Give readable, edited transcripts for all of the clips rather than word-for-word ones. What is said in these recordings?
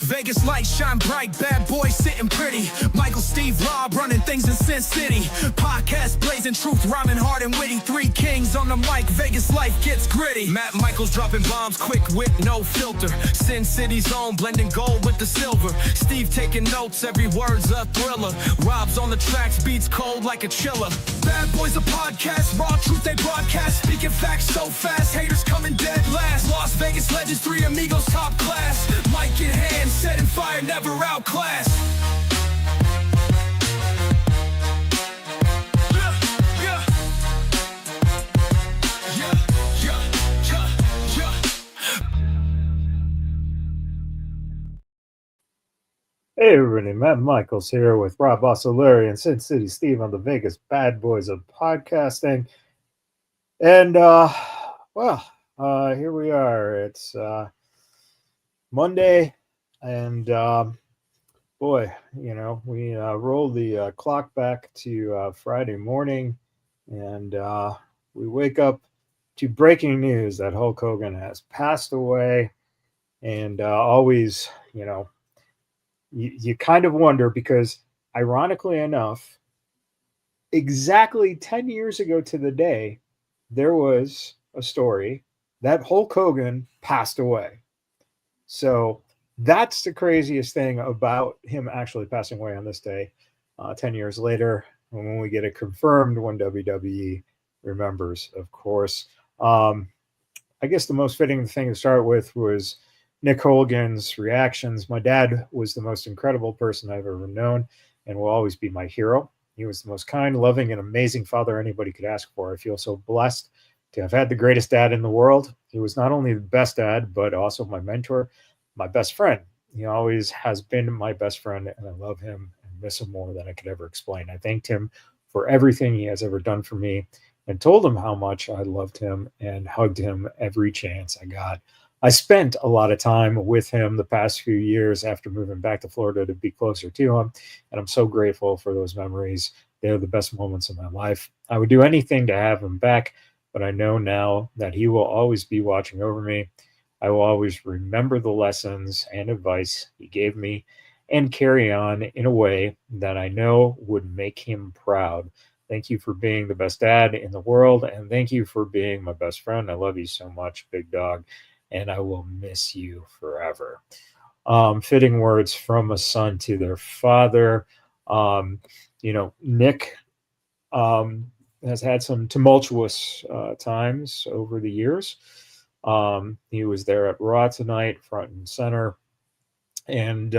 Vegas lights shine bright, bad boys sitting pretty. Michael, Steve, Rob running things in Sin City. Podcast blazing truth, rhyming hard and witty. Three kings on the mic, Vegas life gets gritty. Matt Michaels dropping bombs, quick wit, no filter. Sin City's own, blending gold with the silver. Steve taking notes, every word's a thriller. Rob's on the tracks, beats cold like a chiller. Badboyz a podcast, raw truth they broadcast. Speaking facts so fast, haters coming dead last. Las Vegas legends, three amigos top class. Mic in hand, setting fire, never outclassed. Hey everybody, Matt Michaels here with Rob Ossoleri and Sin City Steve on the Vegas Badboyz of podcasting. And, here we are. It's Monday, and we roll the clock back to Friday morning, and we wake up to breaking news that Hulk Hogan has passed away. And always, you kind of wonder, because ironically enough, exactly 10 years ago to the day, there was a story that Hulk Hogan passed away. So that's the craziest thing about him actually passing away on this day, 10 years later, when we get it confirmed when WWE remembers, of course. I guess the most fitting thing to start with was Nick Hogan's reactions. My dad was the most incredible person I've ever known and will always be my hero. He was the most kind, loving, and amazing father anybody could ask for. I feel so blessed to have had the greatest dad in the world. He was not only the best dad, but also my mentor, my best friend. He always has been my best friend, and I love him and miss him more than I could ever explain. I thanked him for everything he has ever done for me and told him how much I loved him and hugged him every chance I got. I spent a lot of time with him the past few years after moving back to Florida to be closer to him, and I'm so grateful for those memories. They're the best moments of my life. I would do anything to have him back, but I know now that he will always be watching over me. I will always remember the lessons and advice he gave me and carry on in a way that I know would make him proud. Thank you for being the best dad in the world, and thank you for being my best friend. I love you so much, big dog, and I will miss you forever. Fitting words from a son to their father. Nick has had some tumultuous times over the years. He was there at Raw tonight, front and center. And,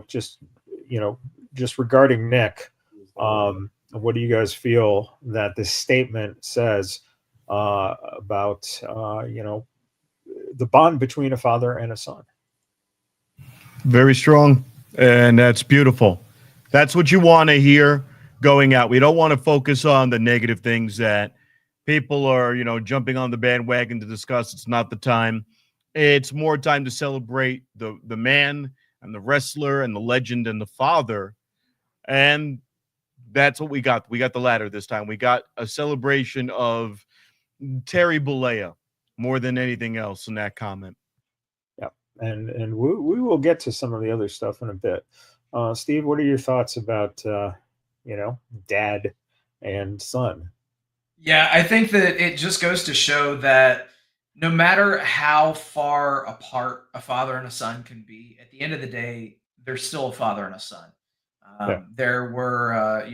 just regarding Nick, what do you guys feel that this statement says about, the bond between a father and a son? Very strong, and that's beautiful. That's what you want to hear going out. We don't want to focus on the negative things that people are, jumping on the bandwagon to discuss. It's not the time. It's more time to celebrate the man and the wrestler and the legend and the father. And that's what we got. We got the latter this time. We got a celebration of Terry Bollea more than anything else in that comment. Yeah, and we will get to some of the other stuff in a bit. Steve, what are your thoughts about, dad and son? Yeah, I think that it just goes to show that no matter how far apart a father and a son can be, at the end of the day, they're still a father and a son. There were,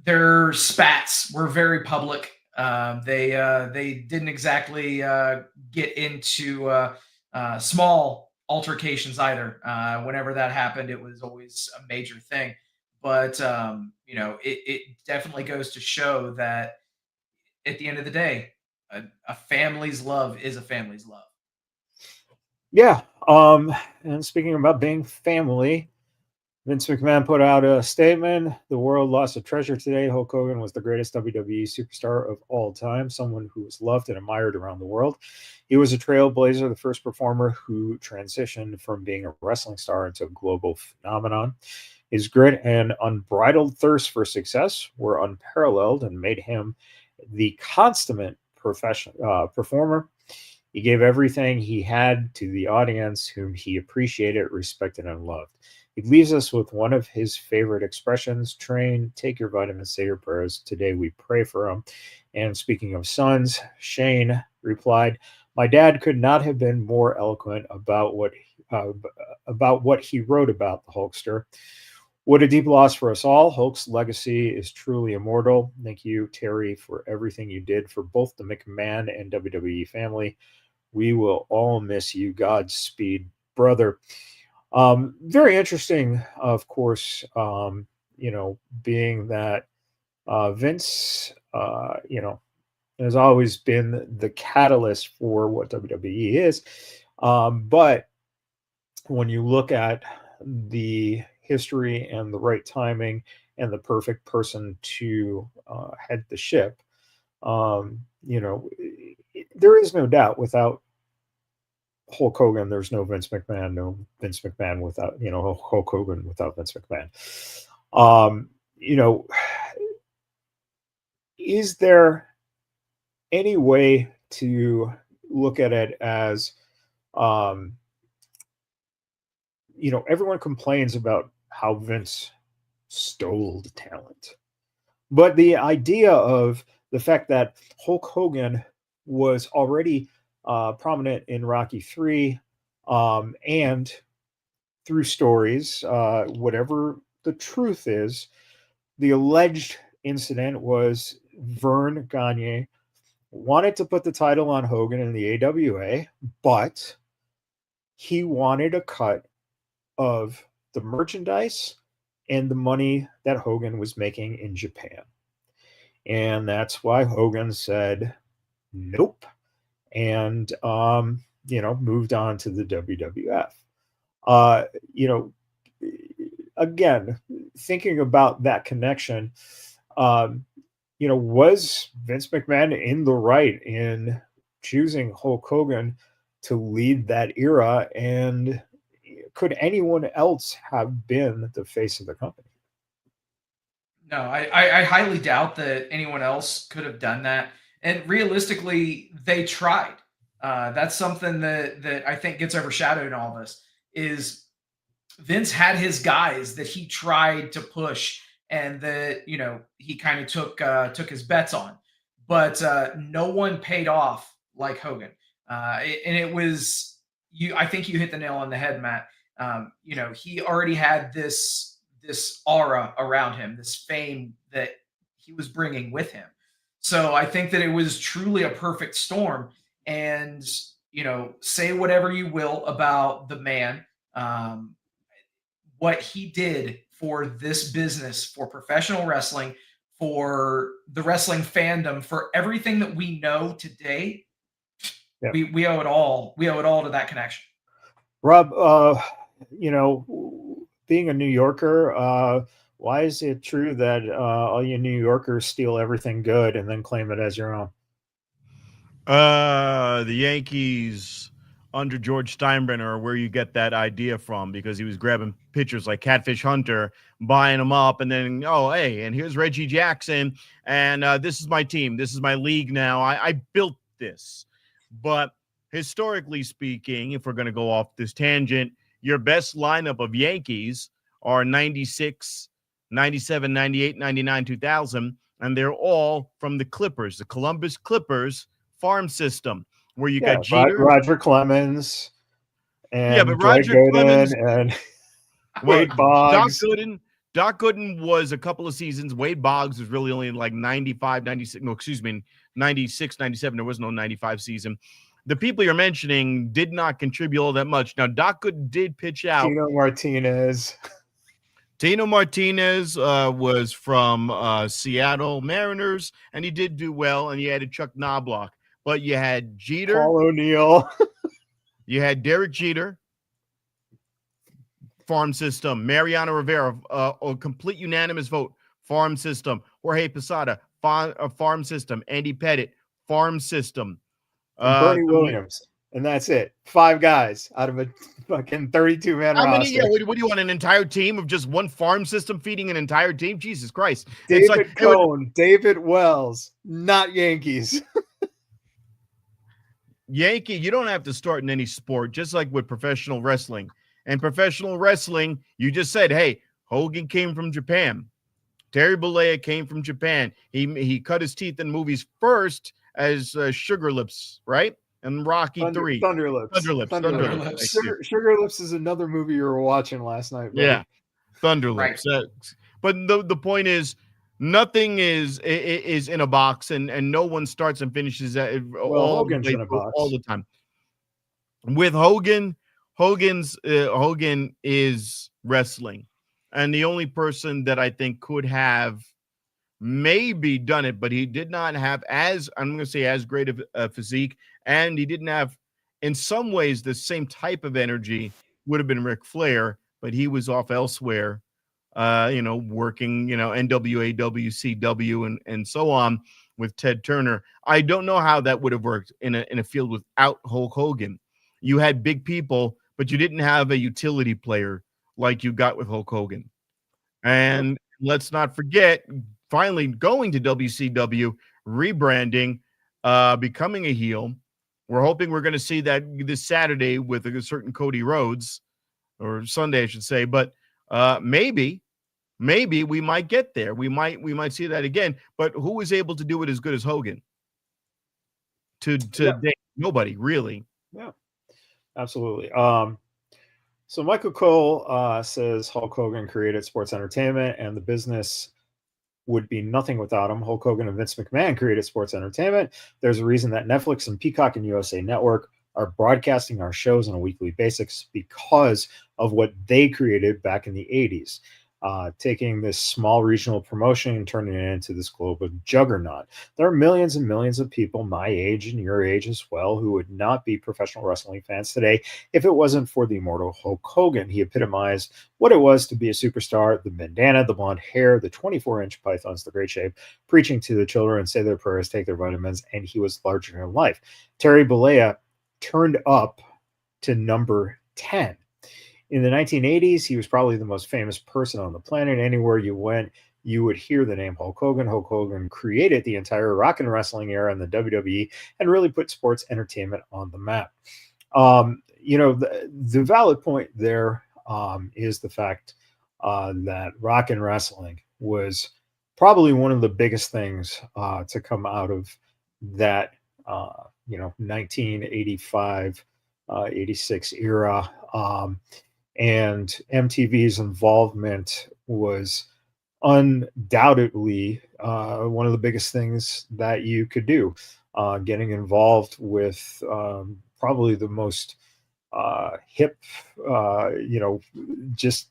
their spats were very public. They didn't exactly get into small altercations either. Whenever that happened, it was always a major thing. But it definitely goes to show that at the end of the day, a family's love is a family's love. Yeah. And speaking about being family, Vince McMahon put out a statement. The world lost a treasure today. Hulk Hogan was the greatest WWE superstar of all time, someone who was loved and admired around the world. He was a trailblazer, the first performer who transitioned from being a wrestling star into a global phenomenon. His grit and unbridled thirst for success were unparalleled and made him the consummate performer. He gave everything he had to the audience, whom he appreciated, respected, and loved. He leaves us with one of his favorite expressions: train, take your vitamins, say your prayers. Today we pray for him. And speaking of sons, Shane replied, my dad could not have been more eloquent about what he wrote about the Hulkster. What a deep loss for us all. Hulk's legacy is truly immortal. Thank you, Terry, for everything you did for both the McMahon and WWE family. We will all miss you. Godspeed, brother. Very interesting, of course, being that Vince, has always been the catalyst for what WWE is. But when you look at the history and the right timing and the perfect person to head the ship, there is no doubt without Hulk Hogan, there's no Vince McMahon, no Vince McMahon without, Hulk Hogan without Vince McMahon. Is there any way to look at it as, everyone complains about how Vince stole the talent, but the idea of the fact that Hulk Hogan was already prominent in Rocky III, and through stories, whatever the truth is, the alleged incident was Vern Gagne wanted to put the title on Hogan in the AWA, but he wanted a cut of the merchandise and the money that Hogan was making in Japan. And that's why Hogan said nope, and moved on to the WWF. Again, thinking about that connection, was Vince McMahon in the right in choosing Hulk Hogan to lead that era, and could anyone else have been the face of the company? No, I highly doubt that anyone else could have done that. And realistically, they tried. That's something that I think gets overshadowed in all this is Vince had his guys that he tried to push and that, he kind of took his bets on, but no one paid off like Hogan. And it was you. I think you hit the nail on the head, Matt. He already had this aura around him, this fame that he was bringing with him. So I think that it was truly a perfect storm. And, say whatever you will about the man, what he did for this business, for professional wrestling, for the wrestling fandom, for everything that we know today, yeah. we owe it all. We owe it all to that connection. Rob, being a New Yorker, why is it true that all you New Yorkers steal everything good and then claim it as your own? The Yankees under George Steinbrenner are where you get that idea from, because he was grabbing pitchers like Catfish Hunter, buying them up, and then, oh, hey, and here's Reggie Jackson, and this is my team. This is my league now. I built this. But historically speaking, if we're going to go off this tangent, your best lineup of Yankees are 96, 97, 98, 99, 2000, and they're all from the Clippers, the Columbus Clippers farm system, where you got Jeter, Roger Clemens, and but Roger Clemens and Wade Boggs. Doc Gooden was a couple of seasons. Wade Boggs was really only like 95, 96. No, excuse me, 96, 97. There was no 95 season. The people you're mentioning did not contribute all that much. Now, Doc Gooden did pitch out. Tino Martinez was from Seattle Mariners, and he did do well, and you had Chuck Knobloch. But you had Jeter. Paul O'Neill. You had Derek Jeter. Farm system. Mariano Rivera, a complete unanimous vote. Farm system. Jorge Posada, farm system. Andy Pettit, farm system. Bernie Williams, and that's it. 5 guys out of a fucking 32-man roster. Many? Yeah, what do you want? An entire team of just one farm system feeding an entire team? Jesus Christ! David Cohn, David Wells, not Yankees. Yankee, you don't have to start in any sport, just like with professional wrestling. And professional wrestling, you just said, hey, Hogan came from Japan. Terry Bollea came from Japan. He cut his teeth in movies first as Sugar Lips, right? And Rocky 3. Thunder Lips. Thunder Lips. Lips. Sugar Lips is another movie you were watching last night, buddy. Yeah, Thunder Right. Lips. But the point is, nothing is in a box, and no one starts and finishes that Hogan's in a box all the time. With Hogan, Hogan is wrestling, and the only person that I think could have maybe done it, but he did not have as great of a physique, and he didn't have, in some ways, the same type of energy would have been Ric Flair, but he was off elsewhere, working, NWA, WCW, and so on with Ted Turner. I don't know how that would have worked in a field without Hulk Hogan. You had big people, but you didn't have a utility player like you got with Hulk Hogan. And let's not forget, finally going to WCW, rebranding, becoming a heel. We're hoping we're going to see that this Saturday with a certain Cody Rhodes, or Sunday, I should say. But maybe we might get there. We might see that again. But who was able to do it as good as Hogan? Date? Nobody really. Yeah, absolutely. So Michael Cole says Hulk Hogan created sports entertainment, and the business would be nothing without him. Hulk Hogan and Vince McMahon created sports entertainment. There's a reason that Netflix and Peacock and USA Network are broadcasting our shows on a weekly basis because of what they created back in the 80s. Taking this small regional promotion and turning it into this global juggernaut. There are millions and millions of people my age and your age as well who would not be professional wrestling fans today if it wasn't for the immortal Hulk Hogan. He epitomized what it was to be a superstar: the bandana, the blonde hair, the 24-inch pythons, the great shape, preaching to the children, say their prayers, take their vitamins, and he was larger than life. Terry Bollea turned up to number 10. In the 1980s, he was probably the most famous person on the planet. Anywhere you went, you would hear the name Hulk Hogan. Hulk Hogan created the entire rock and wrestling era in the WWE and really put sports entertainment on the map. The valid point there is the fact that rock and wrestling was probably one of the biggest things to come out of that, 1985, 86 era. And MTV's involvement was undoubtedly one of the biggest things that you could do. Getting involved with probably the most hip, just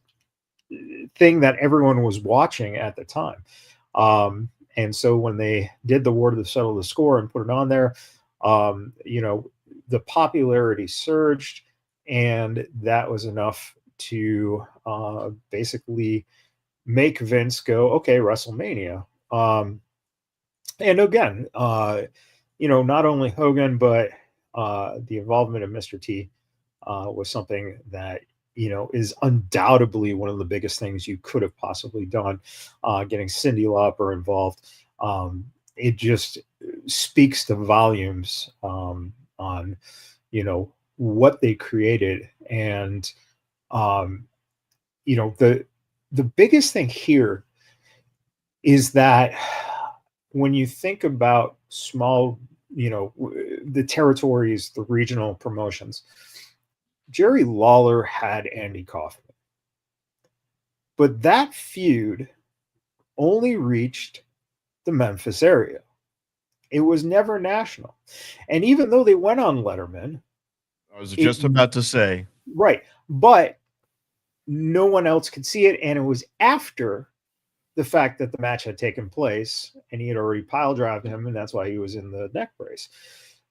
thing that everyone was watching at the time. And so when they did the War to Settle the Score and put it on there, the popularity surged. And that was enough to basically make Vince go, okay, WrestleMania. And again, not only Hogan, but the involvement of Mr. T was something that, is undoubtedly one of the biggest things you could have possibly done. Getting Cyndi Lauper involved. It just speaks to volumes on, what they created. And the biggest thing here is that when you think about small, the territories, the regional promotions, Jerry Lawler had Andy Kaufman, but that feud only reached the Memphis area. It was never national. And even though they went on Letterman, I was just about to say. Right. But no one else could see it. And it was after the fact that the match had taken place and he had already pile drived him. And that's why he was in the neck brace.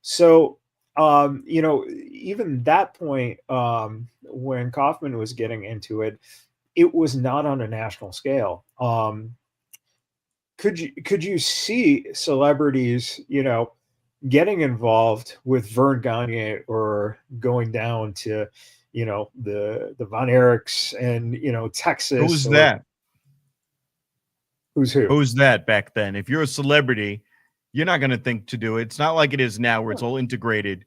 So, even that point, when Kaufman was getting into it, it was not on a national scale. Could you see celebrities, getting involved with Vern Gagne or going down to, the Von Erichs and, Texas? Who's that? Who's who? Who's that back then? If you're a celebrity, you're not going to think to do it. It's not like it is now where it's all integrated.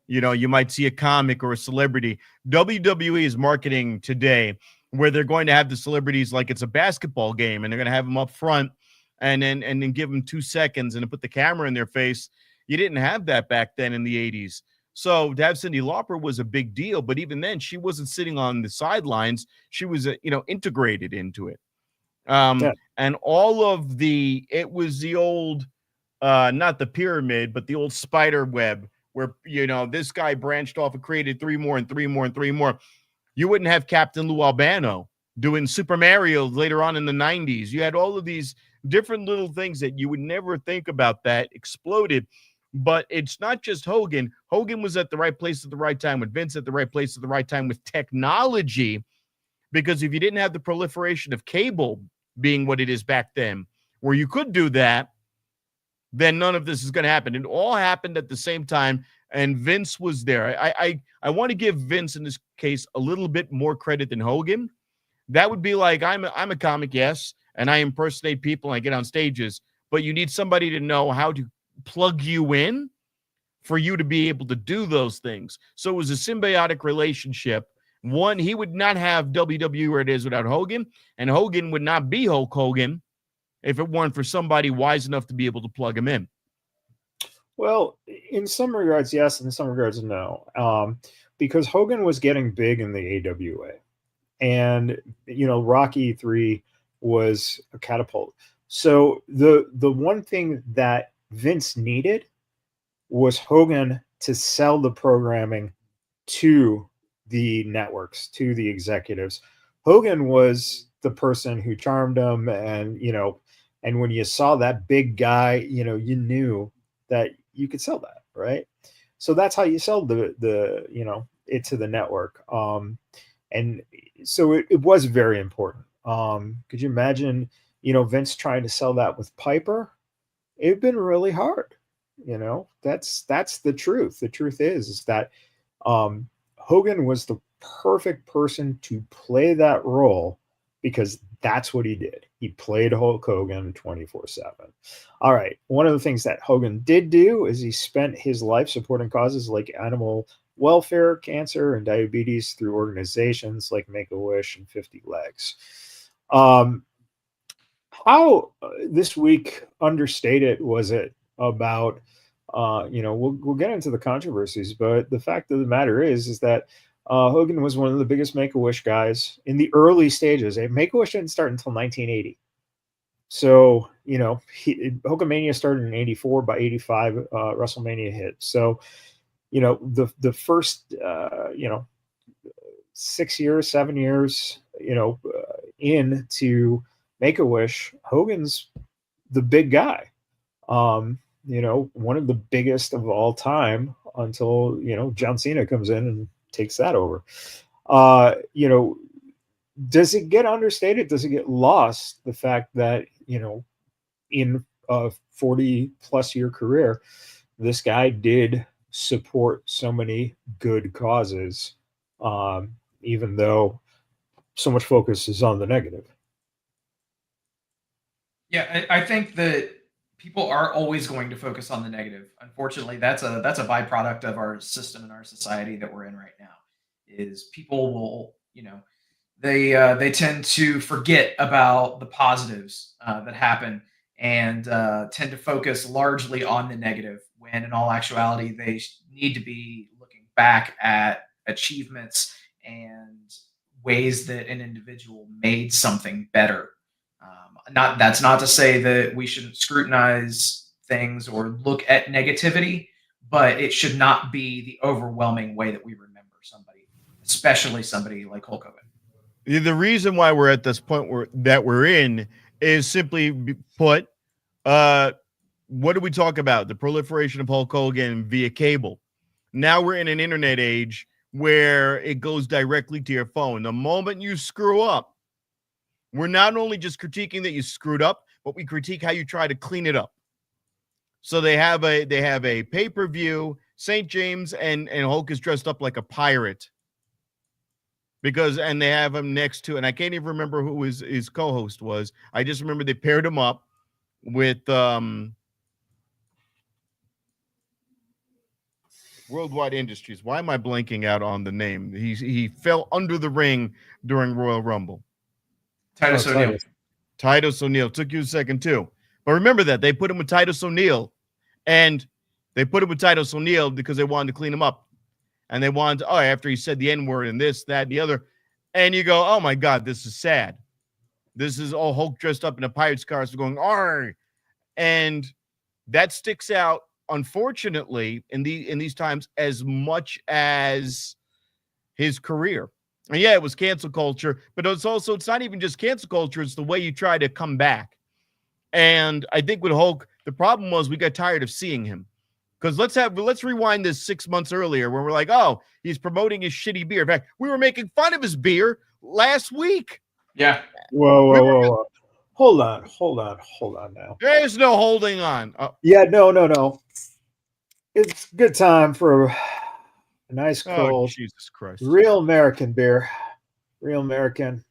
You know, you might see a comic or a celebrity. WWE is marketing today where they're going to have the celebrities like it's a basketball game, and they're going to have them up front and then give them 2 seconds and then put the camera in their face. You didn't have that back then in the 80s. So to have Cyndi Lauper was a big deal, but even then she wasn't sitting on the sidelines. She was, integrated into it. Yeah. And all of it was the old, not the pyramid, but the old spider web where, this guy branched off and created 3 more and 3 more and 3 more. You wouldn't have Captain Lou Albano doing Super Mario later on in the 90s. You had all of these different little things that you would never think about that exploded. But it's not just Hogan. Hogan was at the right place at the right time, with Vince at the right place at the right time with technology. Because if you didn't have the proliferation of cable being what it is back then, where you could do that, then none of this is going to happen. It all happened at the same time, and Vince was there. I want to give Vince in this case a little bit more credit than Hogan. That would be like, I'm a comic, yes, and I impersonate people and I get on stages, but you need somebody to know how to plug you in for you to be able to do those things. So it was a symbiotic relationship. One, he would not have WWE where it is without Hogan, and Hogan would not be Hulk Hogan if it weren't for somebody wise enough to be able to plug him in. Well, in some regards, yes, in some regards, no. Because Hogan was getting big in the AWA. And, Rocky 3 was a catapult. So the one thing that Vince needed was Hogan to sell the programming to the networks, to the executives. Hogan was the person who charmed them, and and when you saw that big guy, you knew that you could sell that, right? So that's how you sell the it to the network. And so it was very important. Could you imagine, Vince trying to sell that with Piper? It'd been really hard. That's the truth. The truth is that Hogan was the perfect person to play that role because that's what he did. He played Hulk Hogan 24/7. All right. One of the things that Hogan did do is he spent his life supporting causes like animal welfare, cancer, and diabetes through organizations like Make-A-Wish and 50 Legs. How this week understated was it about, we'll get into the controversies, but the fact of the matter is that Hogan was one of the biggest Make-A-Wish guys in the early stages. Make-A-Wish didn't start until 1980. So, Hulkamania started in 84. By 85, WrestleMania hit. So, the first, 6 years, 7 years, into Make-A-Wish, Hogan's the big guy. One of the biggest of all time until, John Cena comes in and takes that over. Does it get understated? Does it get lost? The fact that, in a 40 plus year career, this guy did support so many good causes, even though so much focus is on the negative. Yeah, I think that people are always going to focus on the negative. Unfortunately, that's a byproduct of our system and our society that we're in right now. Is people will, they tend to forget about the positives that happen and tend to focus largely on the negative, when in all actuality they need to be looking back at achievements and ways that an individual made something better. That's not to say that we shouldn't scrutinize things or look at negativity, but it should not be the overwhelming way that we remember somebody, especially somebody like Hulk Hogan. The reason why we're at this point that we're in is simply put, what do we talk about? The proliferation of Hulk Hogan via cable. Now we're in an internet age where it goes directly to your phone. The moment you screw up, we're not only just critiquing that you screwed up, but we critique how you try to clean it up. So they have a pay-per-view, St. James, and Hulk is dressed up like a pirate. And they have him next to, and I can't even remember who his co-host was. I just remember they paired him up with Worldwide Industries. Why am I blanking out on the name? He fell under the ring during Royal Rumble. Titus O'Neil. Titus O'Neil. Took you a second too. But remember that they put him with Titus O'Neil, and they put him with Titus O'Neil because they wanted to clean him up. And they wanted to, after he said the N-word and this, that, and the other. And you go, oh my God, this is sad. This is all Hulk dressed up in a Pirates car, so going, "Arr!" And that sticks out, unfortunately, in these times as much as his career. And yeah, it was cancel culture, but it's not even just cancel culture, it's the way you try to come back. And I think with Hulk, the problem was we got tired of seeing him. Because let's rewind this 6 months earlier when we're like, oh, he's promoting his shitty beer. In fact, we were making fun of his beer last week. Yeah. Whoa. Hold on now. There's no holding on. Yeah, no. It's a good time for a nice cold, Jesus Christ, real American beer. Real American.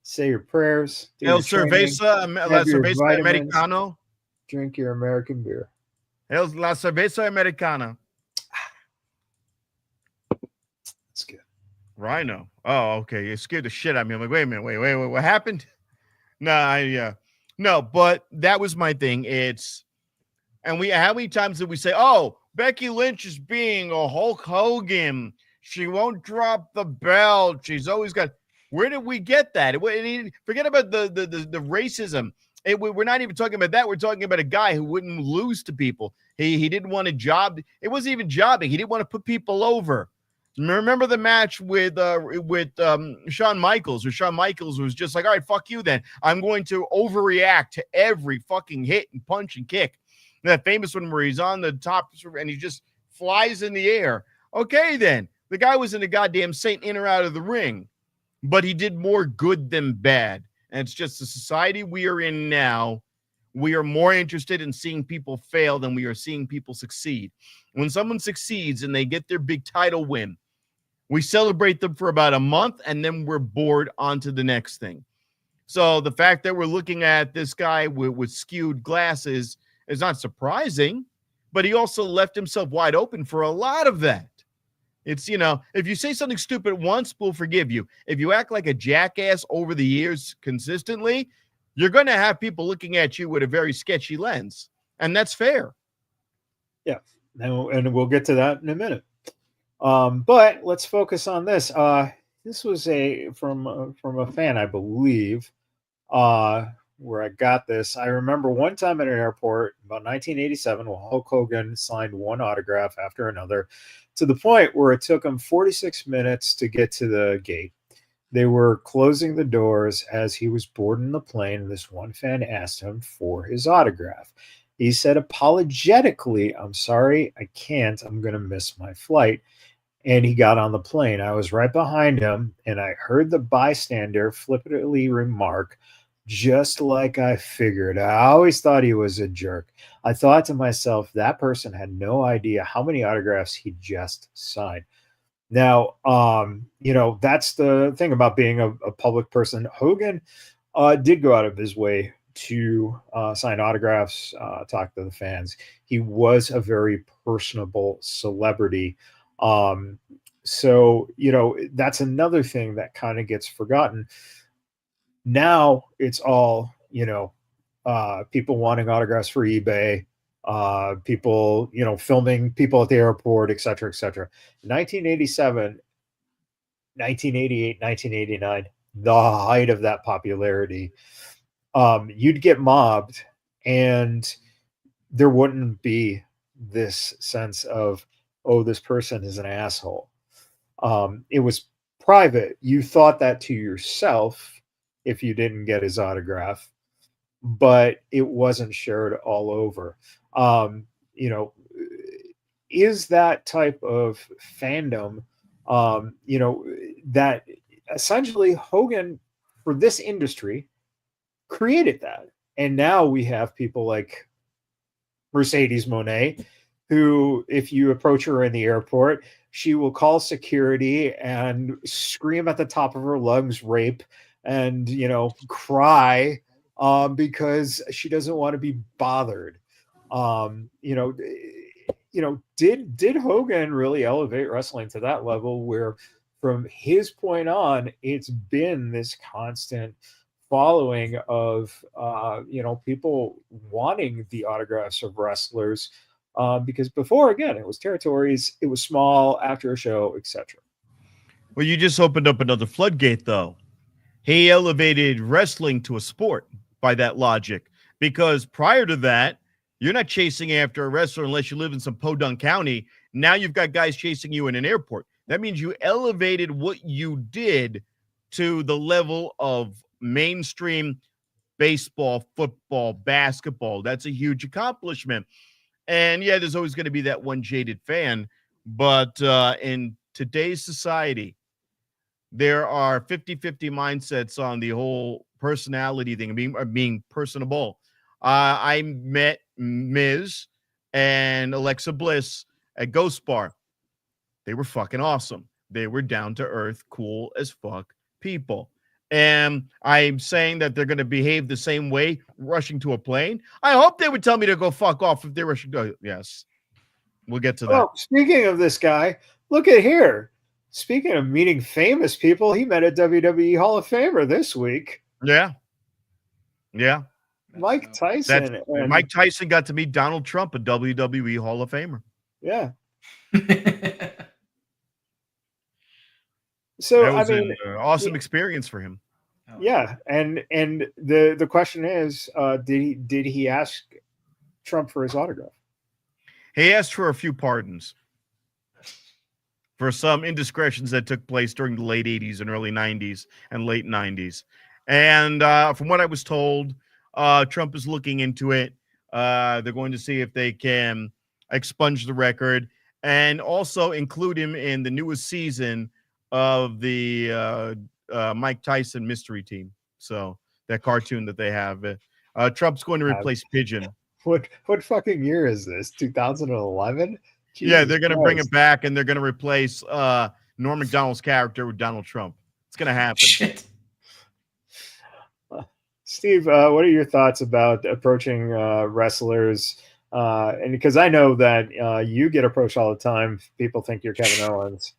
Say your prayers. El Cerveza, La Cerveza Americano. Drink your American beer. La Cerveza Americana. That's good. Rhino. Oh, okay. It scared the shit out of me. I'm like, wait a minute. Wait. What happened? No, but that was my thing. How many times did we say, oh, Becky Lynch is being a Hulk Hogan. She won't drop the belt. She's always got. Where did we get that? Forget about the racism. We're not even talking about that. We're talking about a guy who wouldn't lose to people. He didn't want to job. It wasn't even jobbing. He didn't want to put people over. Remember the match with Shawn Michaels, where Shawn Michaels was just like, all right, fuck you then. I'm going to overreact to every fucking hit and punch and kick. And that famous one where he's on the top and he just flies in the air. Okay, then. The guy wasn't a goddamn saint in or out of the ring, but he did more good than bad. And it's just the society we are in now. We are more interested in seeing people fail than we are seeing people succeed. When someone succeeds and they get their big title win, we celebrate them for about a month, and then we're bored onto the next thing. So the fact that we're looking at this guy with skewed glasses is not surprising, but he also left himself wide open for a lot of that. It's, if you say something stupid once, we'll forgive you. If you act like a jackass over the years consistently, you're going to have people looking at you with a very sketchy lens, and that's fair. Yeah, and we'll get to that in a minute. But let's focus on this. This was from a fan, I believe, where I got this. I remember one time at an airport, about 1987, when Hulk Hogan signed one autograph after another, to the point where it took him 46 minutes to get to the gate. They were closing the doors as he was boarding the plane, and this one fan asked him for his autograph. He said apologetically, "I'm sorry, I can't. I'm going to miss my flight." And he got on the plane. I was right behind him, and I heard the bystander flippantly remark, "Just like I figured. I always thought he was a jerk." I thought to myself, that person had no idea how many autographs he just signed. Now, that's the thing about being a public person. Hogan did go out of his way to sign autographs, talk to the fans. He was a very personable celebrity. So, that's another thing that kind of gets forgotten. Now it's all, people wanting autographs for eBay, people, filming people at the airport, et cetera, et cetera. 1987, 1988, 1989, the height of that popularity, you'd get mobbed and there wouldn't be this sense of, oh, this person is an asshole. It was private. You thought that to yourself if you didn't get his autograph, but it wasn't shared all over. Is that type of fandom, that essentially Hogan, for this industry, created that. And now we have people like Mercedes Moné, who, if you approach her in the airport, she will call security and scream at the top of her lungs, rape, and, cry because she doesn't want to be bothered. did Hogan really elevate wrestling to that level where from his point on, it's been this constant following of people wanting the autographs of wrestlers, because before, again, it was territories, it was small, after a show, etc. Well, you just opened up another floodgate, though. He elevated wrestling to a sport by that logic, because prior to that, you're not chasing after a wrestler unless you live in some podunk county. Now you've got guys chasing you in an airport. That means you elevated what you did to the level of mainstream baseball, football, basketball. That's a huge accomplishment. And yeah, there's always going to be that one jaded fan. But in today's society, there are 50-50 mindsets on the whole personality thing, being personable. I met Miz and Alexa Bliss at Ghost Bar. They were fucking awesome. They were down to earth, cool as fuck people. And I'm saying that they're going to behave the same way rushing to a plane. I hope they would tell me to go fuck off if they're rushing to. Yes, we'll get to that. Oh, speaking of this guy, look at here. Speaking of meeting famous people, he met a WWE Hall of Famer this week. Yeah. Mike Tyson. Mike Tyson got to meet Donald Trump, a WWE Hall of Famer. Yeah. So that was an awesome experience for him. Yeah, and the question is, did he ask Trump for his autograph? He asked for a few pardons for some indiscretions that took place during the late 80s and early 90s and late 90s. And from what I was told, Trump is looking into it. They're going to see if they can expunge the record and also include him in the newest season of the Mike Tyson Mystery Team. So that cartoon that they have. Trump's going to replace Pigeon. What fucking year is this? 2011? Yeah, they're going to bring it back, and they're going to replace Norm Macdonald's character with Donald Trump. It's going to happen. Shit. Steve, what are your thoughts about approaching wrestlers? And because I know that you get approached all the time. People think you're Kevin Owens.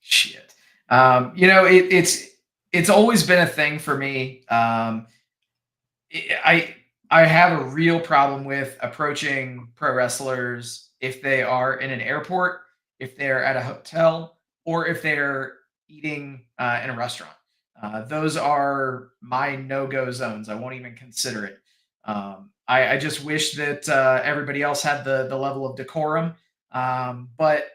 Shit. It's always been a thing for me. I have a real problem with approaching pro wrestlers if they are in an airport, if they're at a hotel, or if they're eating in a restaurant. Those are my no-go zones. I won't even consider it. I just wish that everybody else had the level of decorum. But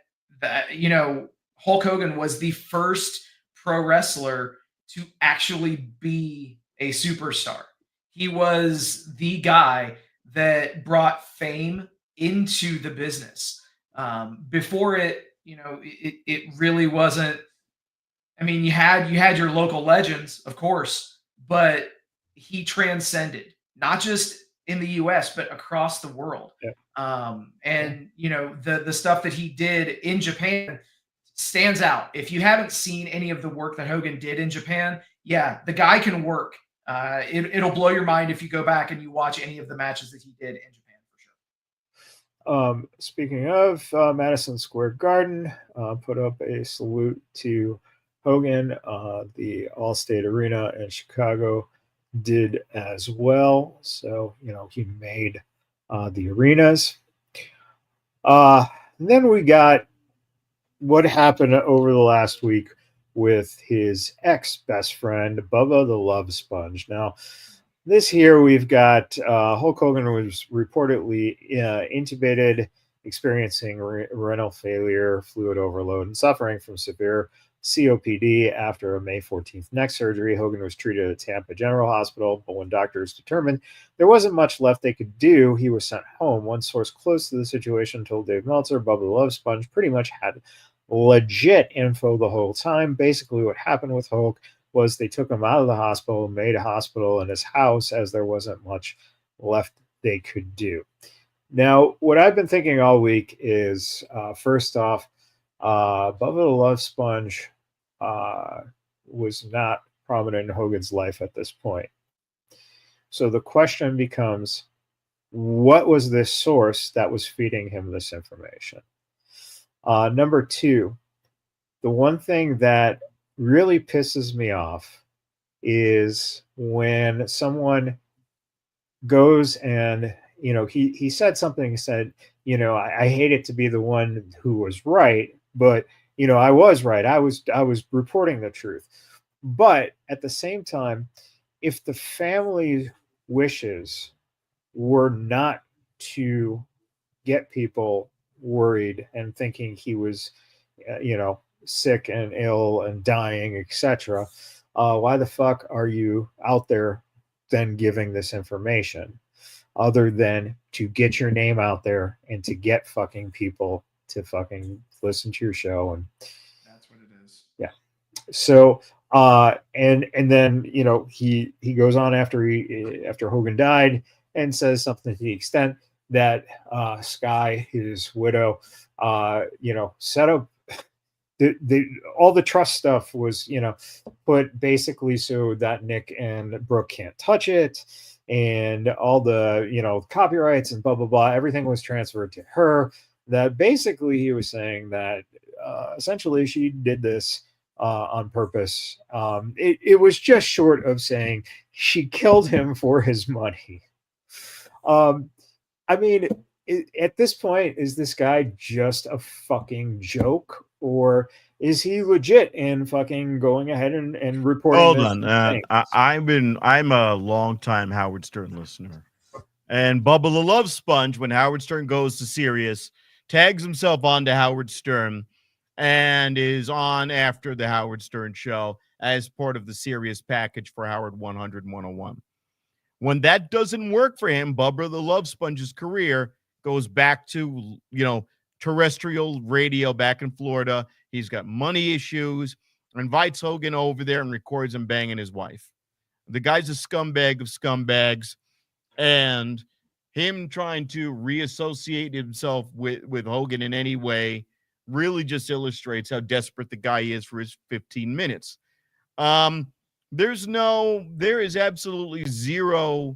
Hulk Hogan was the first pro wrestler to actually be a superstar. He was the guy that brought fame into the business. Before it, it really wasn't. I mean, you had your local legends, of course, but he transcended, not just in the U.S., but across the world. Yeah. The stuff that he did in Japan stands out. If you haven't seen any of the work that Hogan did in Japan, yeah, the guy can work. It'll blow your mind if you go back and you watch any of the matches that he did in Japan, for sure. Speaking of Madison Square Garden, put up a salute to Hogan. The Allstate Arena in Chicago did as well. So, he made the arenas. Then we got what happened over the last week with his ex-best friend, Bubba the Love Sponge. Now, this here we've got Hulk Hogan was reportedly intubated, experiencing renal failure, fluid overload, and suffering from severe COPD after a May 14th neck surgery. Hogan was treated at Tampa General Hospital, but when doctors determined there wasn't much left they could do, he was sent home. One source close to the situation told Dave Meltzer, Bubba the Love Sponge pretty much had legit info the whole time. Basically, what happened with Hulk was they took him out of the hospital, made a hospital in his house, as there wasn't much left they could do. Now, what I've been thinking all week is, first off, Bubba the Love Sponge was not prominent in Hogan's life at this point. So the question becomes, what was this source that was feeding him this information? Number two, the one thing that really pisses me off is when someone goes and, he said something. He said, I hate it to be the one who was right, but I was right. I was reporting the truth. But at the same time, if the family wishes were not to get people worried and thinking he was, sick and ill and dying, etc., why the fuck are you out there then giving this information, other than to get your name out there and to get fucking people to fucking listen to your show? And That's what it is. yeah. So and then he goes on after Hogan died and says something to the extent that Sky, his widow, set up all the trust stuff was put basically so that Nick and Brooke can't touch it, and all the copyrights and blah blah blah, everything was transferred to her. That basically he was saying that essentially she did this on purpose. It was just short of saying she killed him for his money. I mean, at this point, is this guy just a fucking joke, or is he legit and fucking going ahead and reporting? Hold on, I'm a long-time Howard Stern listener, and Bubba the Love Sponge, when Howard Stern goes to Sirius, tags himself onto Howard Stern and is on after the Howard Stern show as part of the Sirius package for Howard 100 and 101. When that doesn't work for him, Bubba the Love Sponge's career goes back to, terrestrial radio back in Florida. He's got money issues, invites Hogan over there and records him banging his wife. The guy's a scumbag of scumbags, and him trying to reassociate himself with Hogan in any way really just illustrates how desperate the guy is for his 15 minutes. There is absolutely zero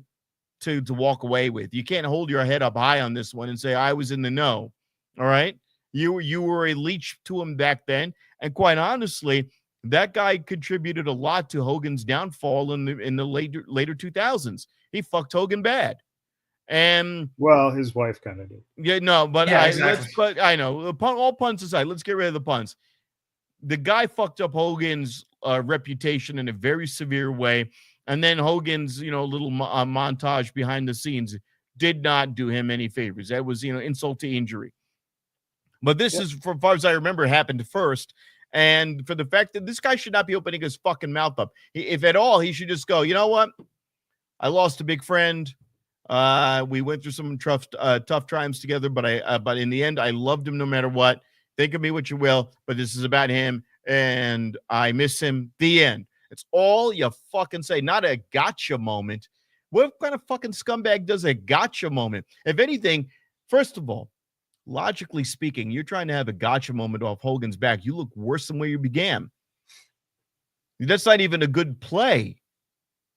to walk away with. You can't hold your head up high on this one and say, I was in the know. All right. You were a leech to him back then. And quite honestly, that guy contributed a lot to Hogan's downfall in the later 2000s. He fucked Hogan bad. And well, his wife kind of did. Yeah, no, but Yeah, exactly. but I know, all puns aside, let's get rid of the puns. The guy fucked up Hogan's reputation in a very severe way. And then Hogan's, little montage behind the scenes did not do him any favors. That was, insult to injury. But this is, for far as I remember, happened first. And for the fact that this guy should not be opening his fucking mouth up. If at all, he should just go, you know what? I lost a big friend. We went through some tough times together, but in the end, I loved him no matter what. Think of me what you will, but this is about him, and I miss him. The end. It's all you fucking say, not a gotcha moment. What kind of fucking scumbag does a gotcha moment? If anything, first of all, logically speaking, you're trying to have a gotcha moment off Hogan's back. You look worse than where you began. That's not even a good play.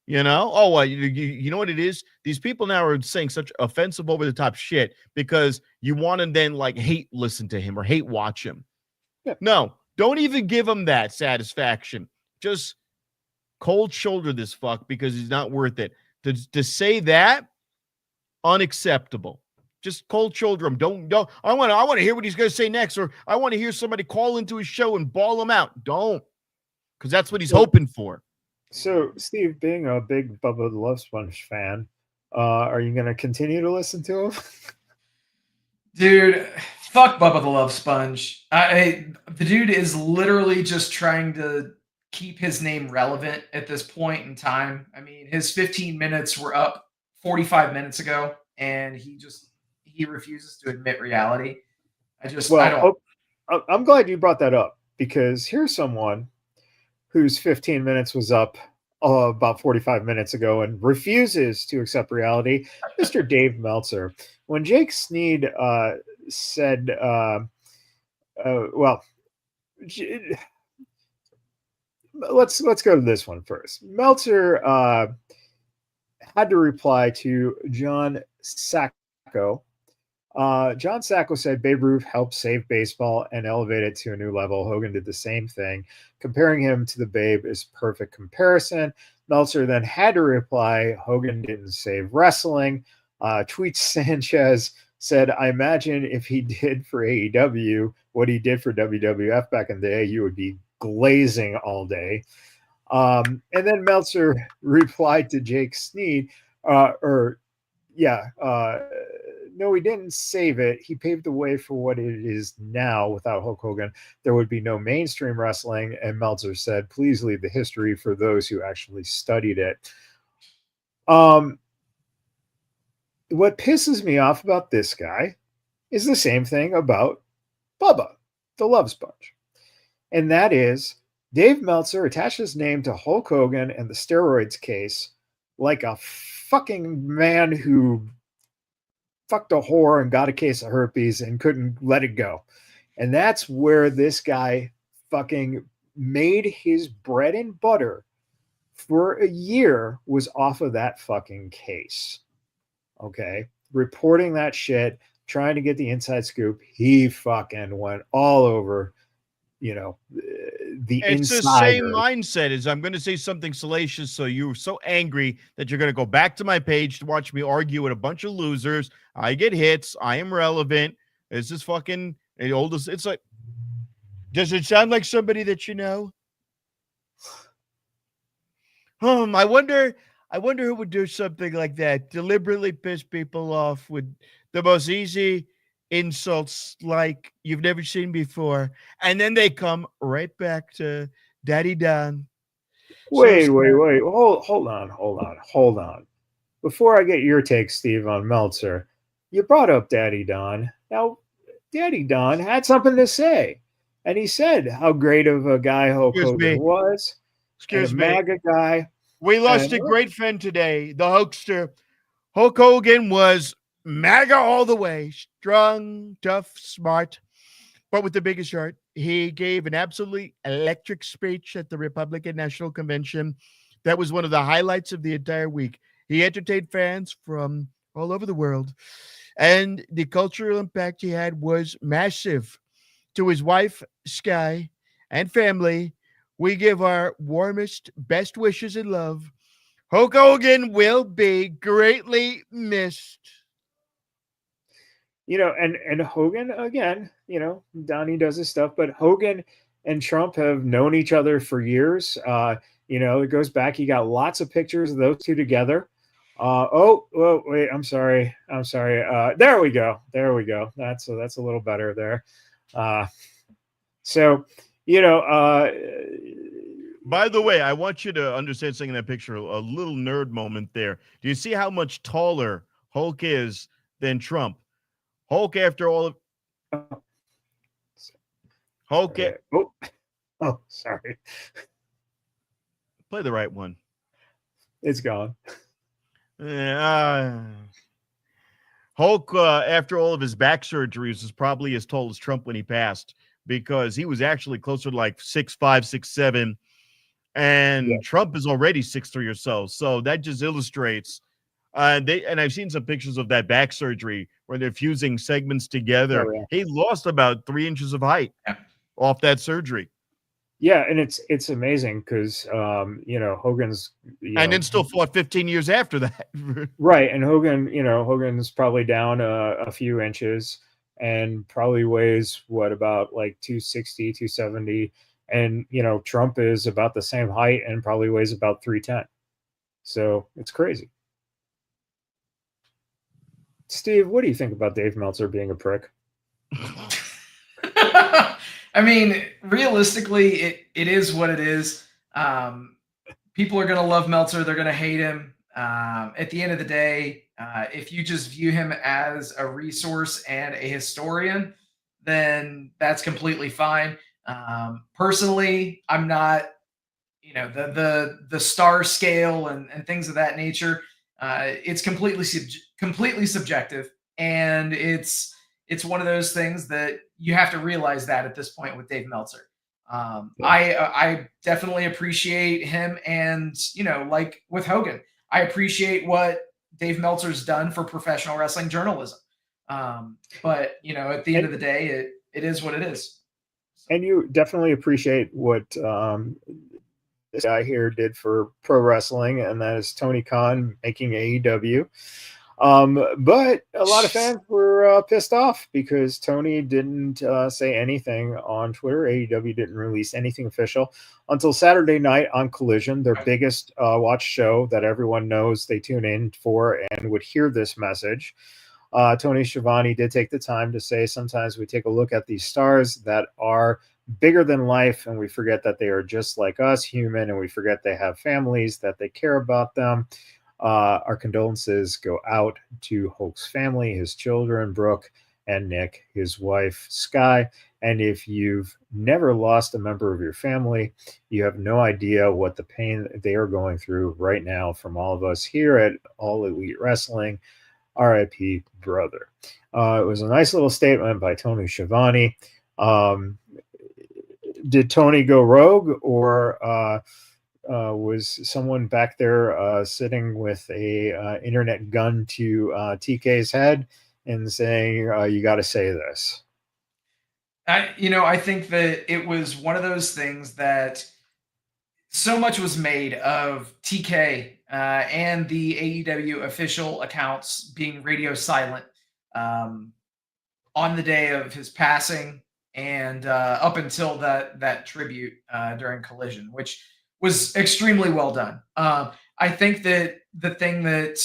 You know? Oh, you know what it is? These people now are saying such offensive, over-the-top shit because you want to then, hate listen to him or hate watch him. Yeah. No, don't even give him that satisfaction. Just cold shoulder this fuck because he's not worth it. To say that, unacceptable. Just cold shoulder him. Don't. I want to hear what he's going to say next, or I want to hear somebody call into his show and ball him out. Don't, because that's what he's hoping for. So, Steve, being a big Bubba the Love Sponge fan, are you going to continue to listen to him? Dude, fuck Bubba the Love Sponge. The dude is literally just trying to keep his name relevant at this point in time. I mean, his 15 minutes were up 45 minutes ago, and he refuses to admit reality. I don't. I'm glad you brought that up, because here's someone whose 15 minutes was up about 45 minutes ago and refuses to accept reality, Mr. Dave Meltzer. When Jake Sneed said, let's go to this one first. Meltzer had to reply to John Sacco. John Sacco said Babe Ruth helped save baseball and elevate it to a new level. Hogan did the same thing. Comparing him to the Babe is perfect comparison. Meltzer then had to reply, Hogan didn't save wrestling. Tweet Sanchez said, I imagine if he did for AEW what he did for WWF back in the day, you would be glazing all day. And then Meltzer replied to Jake Sneed, no, he didn't save it. He paved the way for what it is now. Without Hulk Hogan, there would be no mainstream wrestling. And Meltzer said, please leave the history for those who actually studied it. What pisses me off about this guy is the same thing about Bubba, the Love Sponge. And that is Dave Meltzer attached his name to Hulk Hogan and the steroids case like a fucking man who fucked a whore and got a case of herpes and couldn't let it go. And that's where this guy fucking made his bread and butter for a year, was off of that fucking case. Okay. Reporting that shit, trying to get the inside scoop. He fucking went all over, the It's insider. the same mindset as I'm going to say something salacious, so you're so angry that you're going to go back to my page to watch me argue with a bunch of losers. I get hits. I am relevant. This is fucking the oldest. It's like, does it sound like somebody that you know? I wonder who would do something like that, deliberately piss people off with the most easy insults like you've never seen before, and then they come right back to Daddy Don. Wait. Hold on. Before I get your take, Steve, on Meltzer, you brought up Daddy Don. Now, Daddy Don had something to say, and he said how great of a guy Hulk Hogan was. Excuse me. MAGA guy. We lost a great friend today, the Hulkster. Hulk Hogan was MAGA all the way. Strong, tough, smart, but with the biggest heart. He gave an absolutely electric speech at the Republican National Convention. That was one of the highlights of the entire week. He entertained fans from all over the world, and the cultural impact he had was massive. To his wife, Sky, and family, we give our warmest, best wishes and love. Hulk Hogan will be greatly missed. And Hogan, again, Donnie does his stuff, but Hogan and Trump have known each other for years. It goes back. You got lots of pictures of those two together. Wait, I'm sorry. There we go. That's a little better there. By the way, I want you to understand something in that picture, a little nerd moment there. Do you see how much taller Hulk is than Trump? Hulk, after all of Hulk. Sorry. Play the right one. It's gone. Hulk, after all of his back surgeries, was probably as tall as Trump when he passed, because he was actually closer to like 6'5", 6'7", and Trump is already 6'3" or so. So that just illustrates. And I've seen some pictures of that back surgery where they're fusing segments together. He lost about 3 inches of height off that surgery. Yeah, and it's amazing because Hogan's and then still fought 15 years after that. Right, and Hogan's probably down a few inches and probably weighs about like 260, 270, and Trump is about the same height and probably weighs about 310. So it's crazy. Steve, what do you think about Dave Meltzer being a prick? I mean, realistically, it is what it is. People are going to love Meltzer. They're going to hate him. At the end of the day, if you just view him as a resource and a historian, then that's completely fine. Personally, I'm not, the star scale and things of that nature. It's completely subjective, and it's one of those things that you have to realize that at this point with Dave Meltzer. I definitely appreciate him, and like with Hogan, I appreciate what Dave Meltzer's done for professional wrestling journalism. But at the end of the day, it is what it is. And you definitely appreciate what this guy here did for pro wrestling, and that is Tony Khan making AEW. But a lot of fans were pissed off because Tony didn't say anything on Twitter. AEW didn't release anything official until Saturday night on Collision, their biggest watch show that everyone knows they tune in for and would hear this message. Tony Schiavone did take the time to say sometimes we take a look at these stars that are bigger than life and we forget that they are just like us, human, and we forget they have families, that they care about them. Our condolences go out to Hulk's family, his children, Brooke and Nick, his wife, Sky. And if you've never lost a member of your family, you have no idea what the pain they are going through right now. From all of us here at All Elite Wrestling, RIP, brother. It was a nice little statement by Tony Schiavone. Did Tony go rogue, or was someone back there sitting with a internet gun to TK's head and saying, you got to say this? I think that it was one of those things that so much was made of TK and the AEW official accounts being radio silent on the day of his passing and up until that tribute during Collision, which was extremely well done. I think that the thing that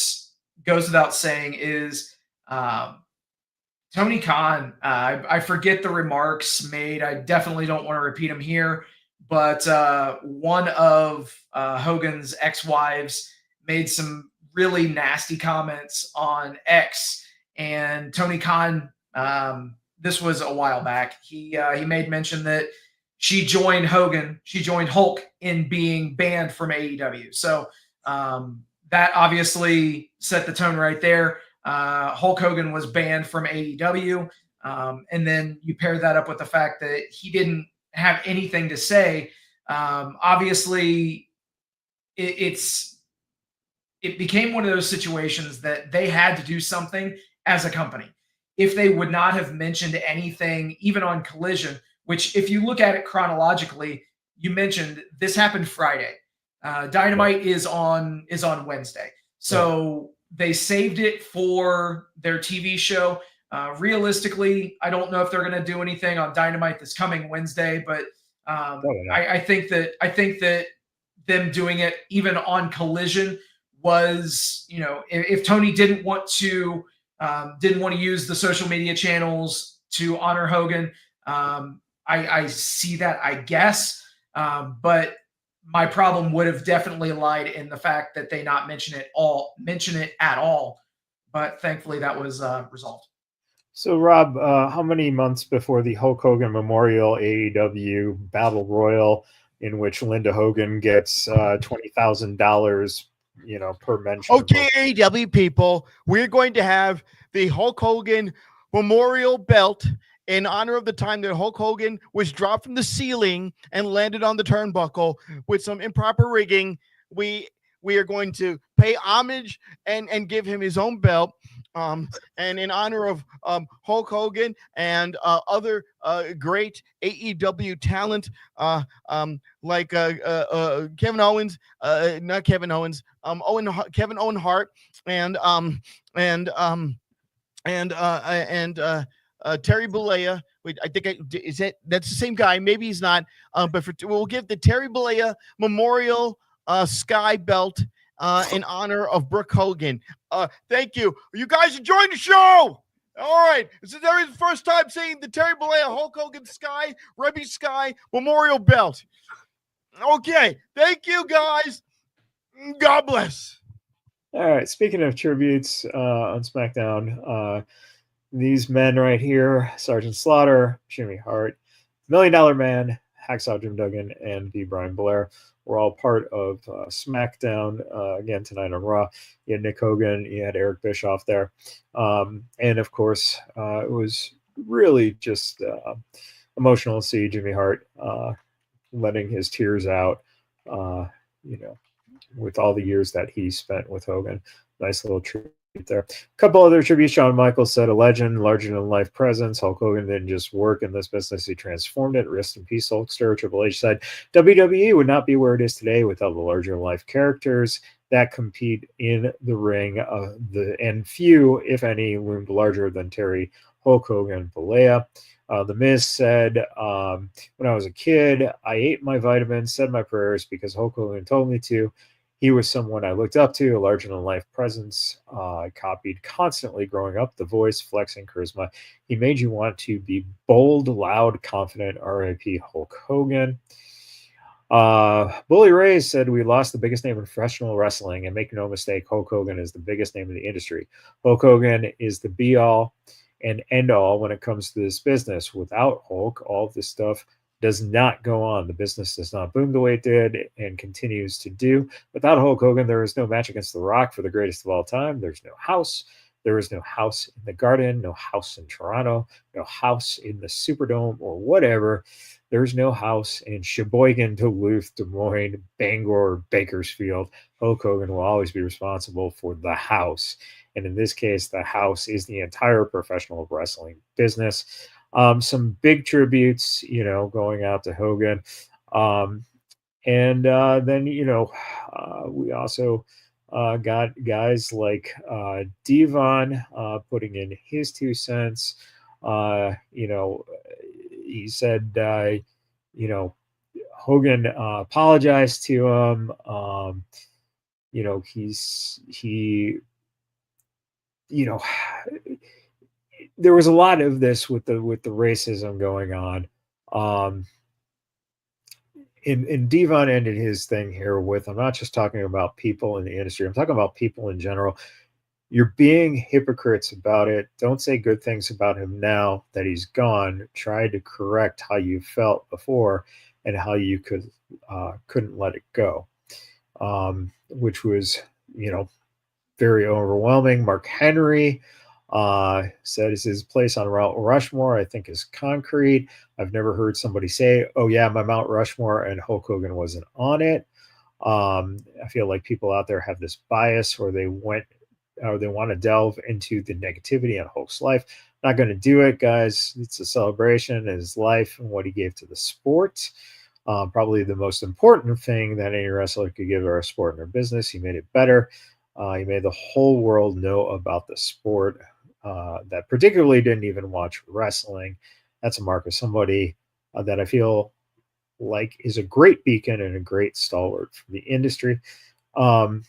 goes without saying is Tony Khan, I forget the remarks made. I definitely don't want to repeat them here, but one of Hogan's ex-wives made some really nasty comments on X, and Tony Khan, this was a while back, he made mention that she joined Hulk in being banned from AEW. So that obviously set the tone right there. Hulk Hogan was banned from AEW. And then you pair that up with the fact that he didn't have anything to say. Obviously, it became one of those situations that they had to do something as a company. If they would not have mentioned anything, even on Collision, which if you look at it chronologically, you mentioned this happened Friday. Dynamite is on Wednesday. So they saved it for their TV show. Realistically, I don't know if they're going to do anything on Dynamite this coming Wednesday, but I think that them doing it even on Collision was, if Tony didn't want to use the social media channels to honor Hogan, I see that, I guess. But my problem would have definitely lied in the fact that they not mention it at all. But thankfully that was resolved. So, Rob, how many months before the Hulk Hogan Memorial AEW Battle Royal, in which Linda Hogan gets $20,000, per mention? Okay, AEW people, we're going to have the Hulk Hogan Memorial Belt in honor of the time that Hulk Hogan was dropped from the ceiling and landed on the turnbuckle with some improper rigging. We are going to pay homage and give him his own belt. And in honor of Hulk Hogan and other great AEW talent like Kevin Owens, not Kevin Owens, Kevin Owen Hart, and Terry Bollea. I think that's the same guy. Maybe he's not. But we'll give the Terry Bollea Memorial Sky Belt in honor of Brooke Hogan. Thank you. You guys enjoying the show? All right. This is the first time seeing the Terry Bollea Hulk Hogan Sky, Rebby Sky Memorial Belt. Okay. Thank you, guys. God bless. All right. Speaking of tributes on SmackDown, these men right here, Sergeant Slaughter, Jimmy Hart, $1 Million Man, Hacksaw Jim Duggan, and B. Brian Blair were all part of SmackDown again tonight on Raw. You had Nick Hogan, you had Eric Bischoff there. And of course, it was really just emotional to see Jimmy Hart letting his tears out, with all the years that he spent with Hogan. Nice little tribute there. A couple other tributes. Shawn Michaels said, a legend, larger than life presence. Hulk Hogan didn't just work in this business, he transformed it. Rest in peace, Hulkster. Triple H said, WWE would not be where it is today without the larger than life characters that compete in the ring. And few, if any, loomed larger than Terry, Hulk Hogan, Balea. The Miz said, when I was a kid, I ate my vitamins, said my prayers because Hulk Hogan told me to. He was someone I looked up to, a larger-than-life presence. I copied constantly growing up, the voice, flexing, charisma. He made you want to be bold, loud, confident. R.I.P. Hulk Hogan. Bully Ray said, we lost the biggest name in professional wrestling, and make no mistake, Hulk Hogan is the biggest name in the industry. Hulk Hogan is the be-all and end-all when it comes to this business. Without Hulk, all of this stuff does not go on. The business does not boom the way it did and continues to do. Without Hulk Hogan, there is no match against The Rock for the greatest of all time. There's no house. There is no house in the Garden, no house in Toronto, no house in the Superdome or whatever. There's no house in Sheboygan, Duluth, Des Moines, Bangor, Bakersfield. Hulk Hogan will always be responsible for the house. And in this case, the house is the entire professional wrestling business. Some big tributes, going out to Hogan. And then, we also got guys like Devon putting in his 2 cents. He said, Hogan apologized to him. There was a lot of this with the racism going on. And Devon ended his thing here with, I'm not just talking about people in the industry, I'm talking about people in general. You're being hypocrites about it. Don't say good things about him now that he's gone. Try to correct how you felt before and how you couldn't let it go, which was, very overwhelming. Mark Henry said his place on Mount Rushmore, I think, is concrete. I've never heard somebody say, oh yeah, my Mount Rushmore, and Hulk Hogan wasn't on it. I feel like people out there have this bias or they want to delve into the negativity on Hulk's life. Not going to do it, guys. It's a celebration of his life and what he gave to the sport. Probably the most important thing that any wrestler could give our sport and our business. He made it better. He made the whole world know about the sport that particularly didn't even watch wrestling. That's a mark of somebody that I feel like is a great beacon and a great stalwart for the industry. Kevin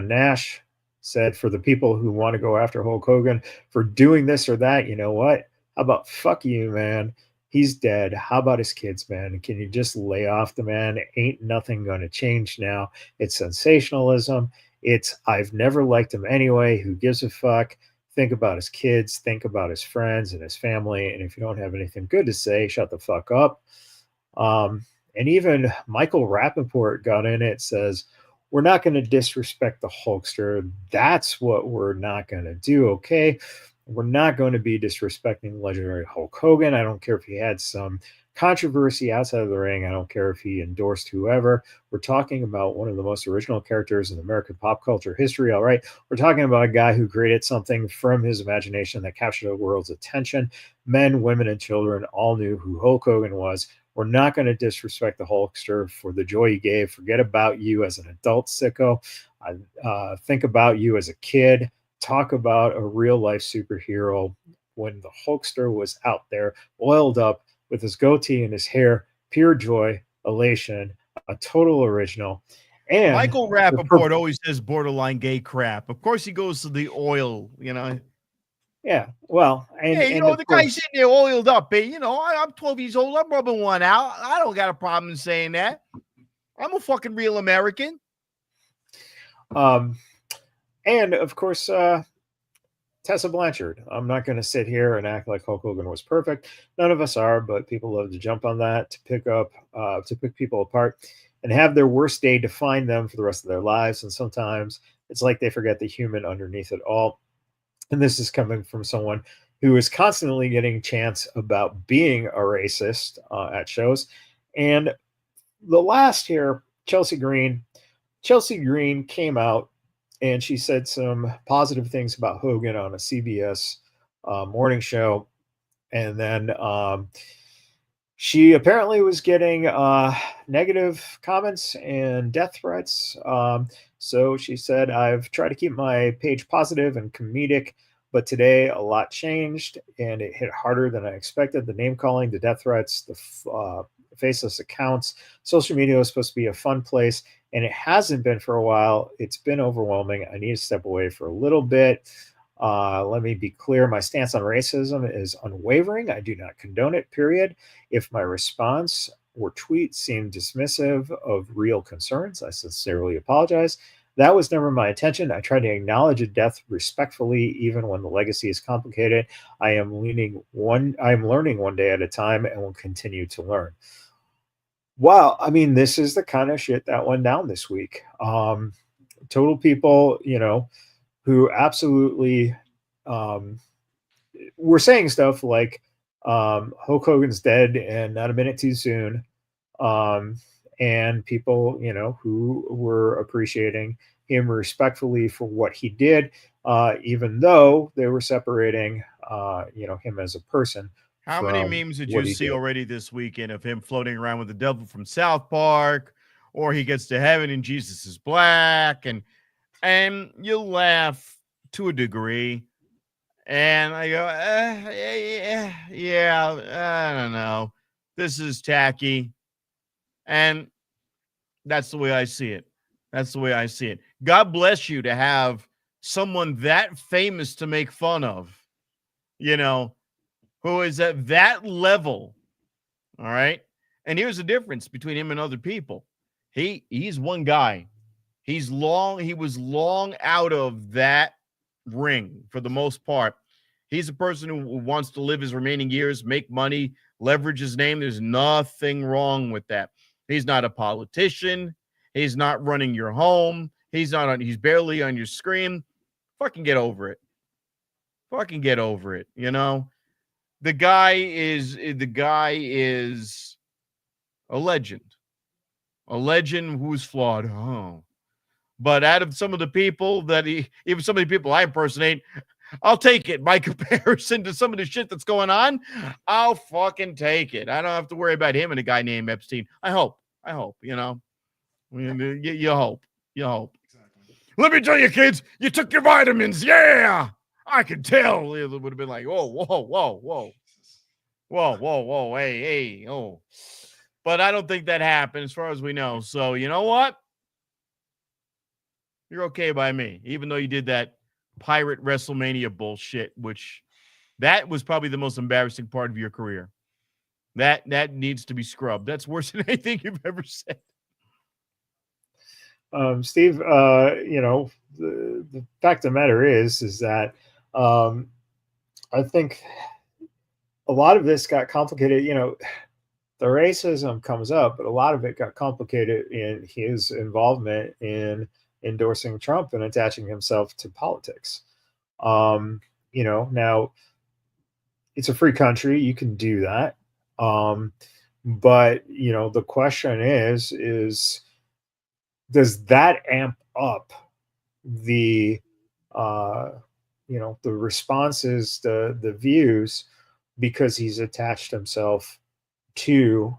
Nash said, for the people who want to go after Hulk Hogan for doing this or that, you know what? How about fuck you, man? He's dead. How about his kids, man? Can you just lay off the man? Ain't nothing going to change now. It's sensationalism. It's, I've never liked him anyway. Who gives a fuck? Think about his kids. Think about his friends and his family. And if you don't have anything good to say, shut the fuck up. And even Michael Rappaport got in it, says, we're not going to disrespect the Hulkster. That's what we're not going to do, okay? We're not going to be disrespecting legendary Hulk Hogan. I don't care if he had some controversy outside of the ring. I don't care if he endorsed whoever. We're talking about one of the most original characters in American pop culture history, all right? We're talking about a guy who created something from his imagination that captured the world's attention. Men, women, and children all knew who Hulk Hogan was. We're not going to disrespect the Hulkster for the joy he gave. Forget about you as an adult, sicko. Think about you as a kid. Talk about a real-life superhero when the Hulkster was out there, oiled up with his goatee and his hair, pure joy, elation, a total original. And Michael Rappaport always says borderline gay crap. Of course, he goes to the oil, Yeah, well, and the guy's sitting there oiled up. I'm 12 years old. I'm rubbing one out. I don't got a problem in saying that. I'm a fucking real American. And of course, Tessa Blanchard. I'm not going to sit here and act like Hulk Hogan was perfect. None of us are, but people love to jump on that to pick people apart and have their worst day define them for the rest of their lives. And sometimes it's like they forget the human underneath it all. And this is coming from someone who is constantly getting chants about being a racist at shows. And the last here, Chelsea Green Chelsea Green came out and she said some positive things about Hogan on a CBS morning show. And then she apparently was getting negative comments and death threats. So she said, I've tried to keep my page positive and comedic, but today a lot changed and it hit harder than I expected. The name calling, the death threats, the faceless accounts. Social media is supposed to be a fun place, and it hasn't been for a while. It's been overwhelming. I need to step away for a little bit. Let me be clear. My stance on racism is unwavering. I do not condone it, period. If my response or tweet seemed dismissive of real concerns, I sincerely apologize. That was never my intention. I try to acknowledge a death respectfully, even when the legacy is complicated. I am learning one day at a time and will continue to learn. Wow. I mean, this is the kind of shit that went down this week. Total people, who absolutely were saying stuff like Hulk Hogan's dead and not a minute too soon. And people, who were appreciating him respectfully for what he did, even though they were separating, him as a person. How many memes did you see already this weekend of him floating around with the devil from South Park, or he gets to heaven and Jesus is black, and you'll laugh to a degree. And I go, yeah, I don't know. This is tacky. And that's the way I see it. That's the way I see it. God bless you to have someone that famous to make fun of, who is at that level. All right. And here's the difference between him and other people. He's one guy. He was long out of that ring for the most part. He's a person who wants to live his remaining years, make money, leverage his name. There's nothing wrong with that. He's not a politician. He's not running your home. He's barely on your screen. Fucking get over it. Fucking get over it. The guy is a legend. A legend who's flawed. Oh. But out of some of the people even some of the people I impersonate, I'll take it. By comparison to some of the shit that's going on, I'll fucking take it. I don't have to worry about him and a guy named Epstein. I hope, you hope. Exactly. Let me tell you, kids, you took your vitamins. Yeah, I could tell. It would have been like, whoa. Hey, oh. But I don't think that happened as far as we know. So you know what? You're okay by me, even though you did that pirate WrestleMania bullshit, which that was probably the most embarrassing part of your career. That needs to be scrubbed. That's worse than anything you've ever said. Steve, the fact of the matter is that I think a lot of this got complicated. The racism comes up, but a lot of it got complicated in his involvement in endorsing Trump and attaching himself to politics. Now it's a free country. You can do that. But the question is does that amp up the responses, the views, because he's attached himself to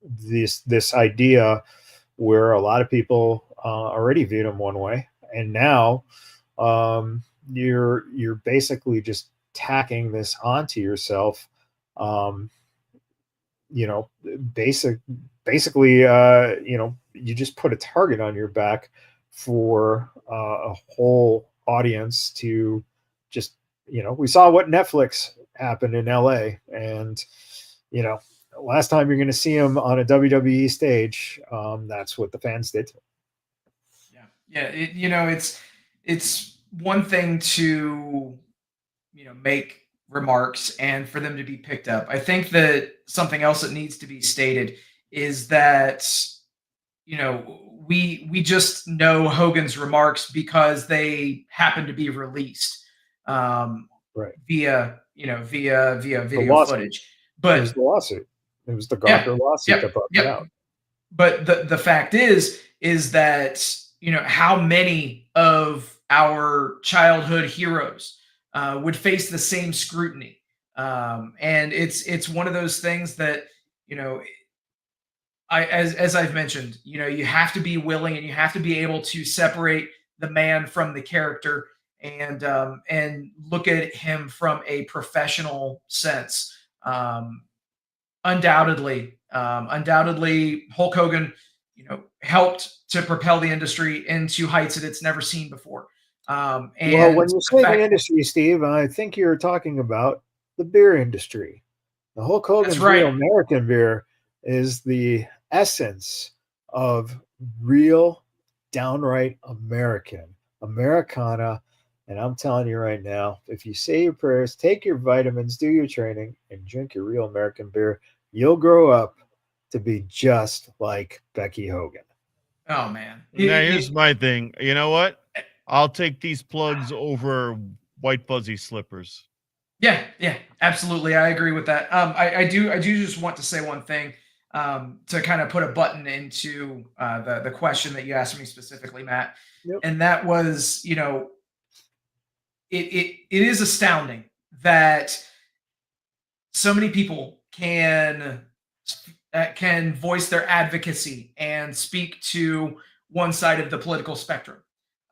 this idea where a lot of people already viewed him one way, and now you're basically just tacking this onto yourself. Basically, you just put a target on your back for a whole audience to just, we saw what Netflix happened in LA, and, last time you're going to see him on a WWE stage, that's what the fans did. Yeah. It's one thing to, make remarks and for them to be picked up. I think that something else that needs to be stated is that, we just know Hogan's remarks because they happen to be released via video footage. But it was the lawsuit. It was the Gawker lawsuit that brought it out. but the fact is that, you know, how many of our childhood heroes would face the same scrutiny, and it's one of those things that, you know, as I've mentioned, you know, you have to be willing and you have to be able to separate the man from the character, and look at him from a professional sense. Um, undoubtedly, Hulk Hogan, you know, helped to propel the industry into heights that it's never seen before. Well, And when you the say the fact industry, Steve, I think you're talking about the beer industry. The Hulk that's Hogan's Real right. American Beer is the essence of real, downright American, Americana. And I'm telling you right now, if you say your prayers, take your vitamins, do your training, and drink your real American beer, you'll grow up to be just like Becky Hogan. Oh man. Now, here's my thing. You know what? I'll take these plugs over white fuzzy slippers. Yeah, absolutely. I agree with that. I do just want to say one thing, to kind of put a button into the question that you asked me specifically, Matt, Yep. and that was, you know, it is astounding that so many people can voice their advocacy and speak to one side of the political spectrum.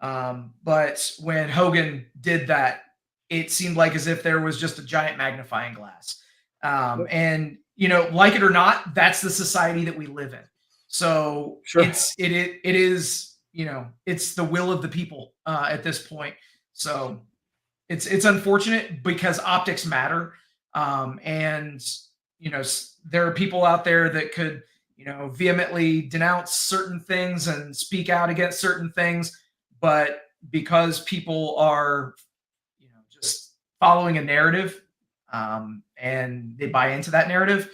But when Hogan did that, it seemed like as if there was just a giant magnifying glass. Yep. And you know, like it or not, that's the society that we live in. So Sure. it is, you know, it's the will of the people at this point. So it's unfortunate because optics matter, and you know, there are people out there that could, you know, vehemently denounce certain things and speak out against certain things, but because people are, you know, just following a narrative, and they buy into that narrative,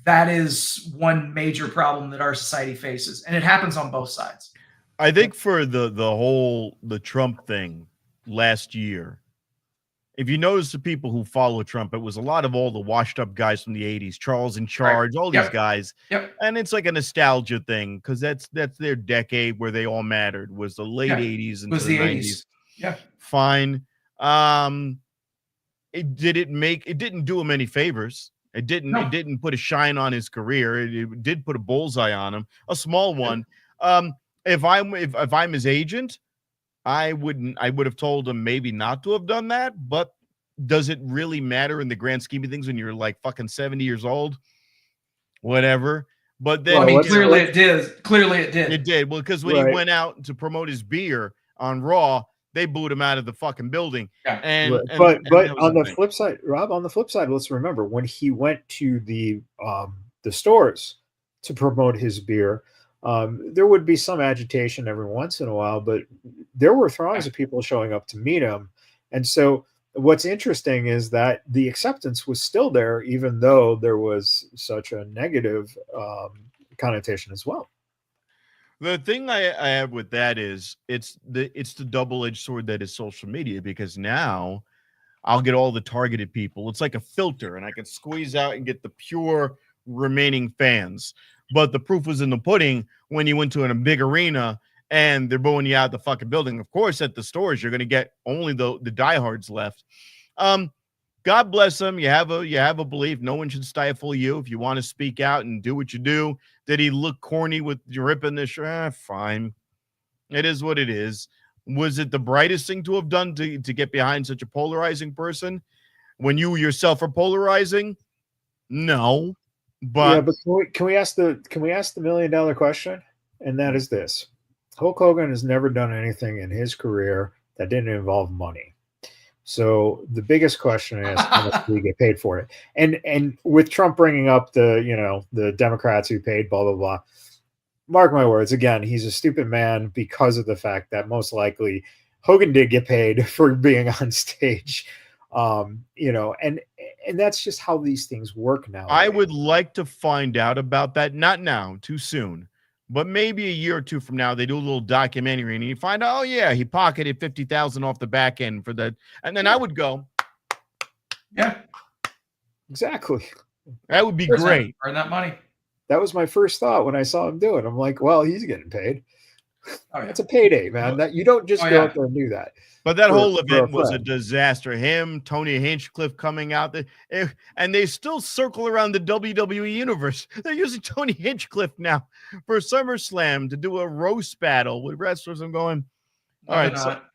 that is one major problem that our society faces, and it happens on both sides. I think for the Trump thing last year, if you notice the people who follow Trump, it was a lot of all the washed up guys from the 80s, Charles in Charge, all these Yep. guys. Yep. And it's like a nostalgia thing because that's their decade where they all mattered, was the late Yeah. 80s It into was the the 90s. 80s. Yeah. Fine. It didn't do him any favors. It didn't put a shine on his career. It did put a bullseye on him, a small one. If I'm his agent, I would have told him maybe not to have done that, but does it really matter in the grand scheme of things when you're like fucking 70 years old? Whatever. But then, Well, I mean, let's- clearly it did. Clearly it did. it did. Well, because when he went out to promote his beer on Raw, they booed him out of the fucking building. Yeah. And but that was on the thing. flip side, Rob, on the flip side, let's remember when he went to the stores to promote his beer, there would be some agitation every once in a while, but there were throngs of people showing up to meet him. And so what's interesting is that the acceptance was still there, even though there was such a negative connotation as well. The thing I have with that is it's the double-edged sword that is social media, because now I'll get all the targeted people. It's like a filter, and I can squeeze out and get the pure remaining fans. But the proof was in the pudding when you went to a big arena and they're booing you out the fucking building. Of course, at the stores, you're going to get only the diehards left. God bless them. You have a belief. No one should stifle you if you want to speak out and do what you do. Did he look corny with ripping the shirt? Fine. It is what it is. Was it the brightest thing to have done to get behind such a polarizing person when you yourself are polarizing? No. But can we ask the $1 million question? And that is this: Hulk Hogan has never done anything in his career that didn't involve money. So the biggest question is, how much do we get paid for it? And with Trump bringing up the Democrats who paid blah blah blah, mark my words, again, he's a stupid man because of the fact that most likely Hogan did get paid for being on stage. And that's just how these things work now. I would like to find out about that. Not now, too soon, but maybe a year or two from now, they do a little documentary and you find out, oh yeah, he pocketed $50,000 off the back end for that. And then I would go, yeah, exactly. That would be great. Earn that money. that was my first thought when I saw him do it. I'm like, well, he's getting paid. Oh, yeah. That's a payday, man. That you don't just Oh, go yeah. up there and do that. But that whole for a event was a friend. disaster. Him, Tony Hinchcliffe coming out there, and they still circle around the WWE universe. They're using Tony Hinchcliffe now for SummerSlam to do a roast battle with wrestlers. I'm going, all No, right. they're So, not.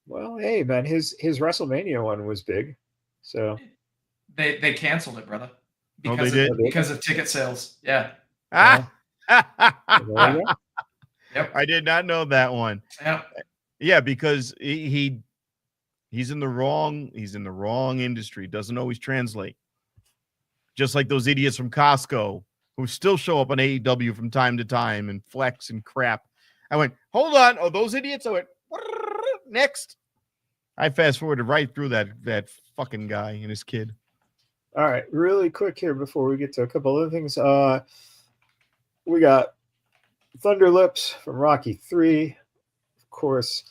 Well, hey, man, his WrestleMania one was big. So They canceled it, brother, oh, they because did. because of ticket sales. Yeah. Ah, there you go. Yep. I did not know that one. Yeah. Yeah, because he's in the wrong industry. Doesn't always translate. Just like those idiots from Costco who still show up on AEW from time to time and flex and crap. I went, hold on. Oh, those idiots. I went, next. I fast forwarded right through that fucking guy and his kid. All right, really quick here before we get to a couple other things. We got Thunder Lips from Rocky 3, of course,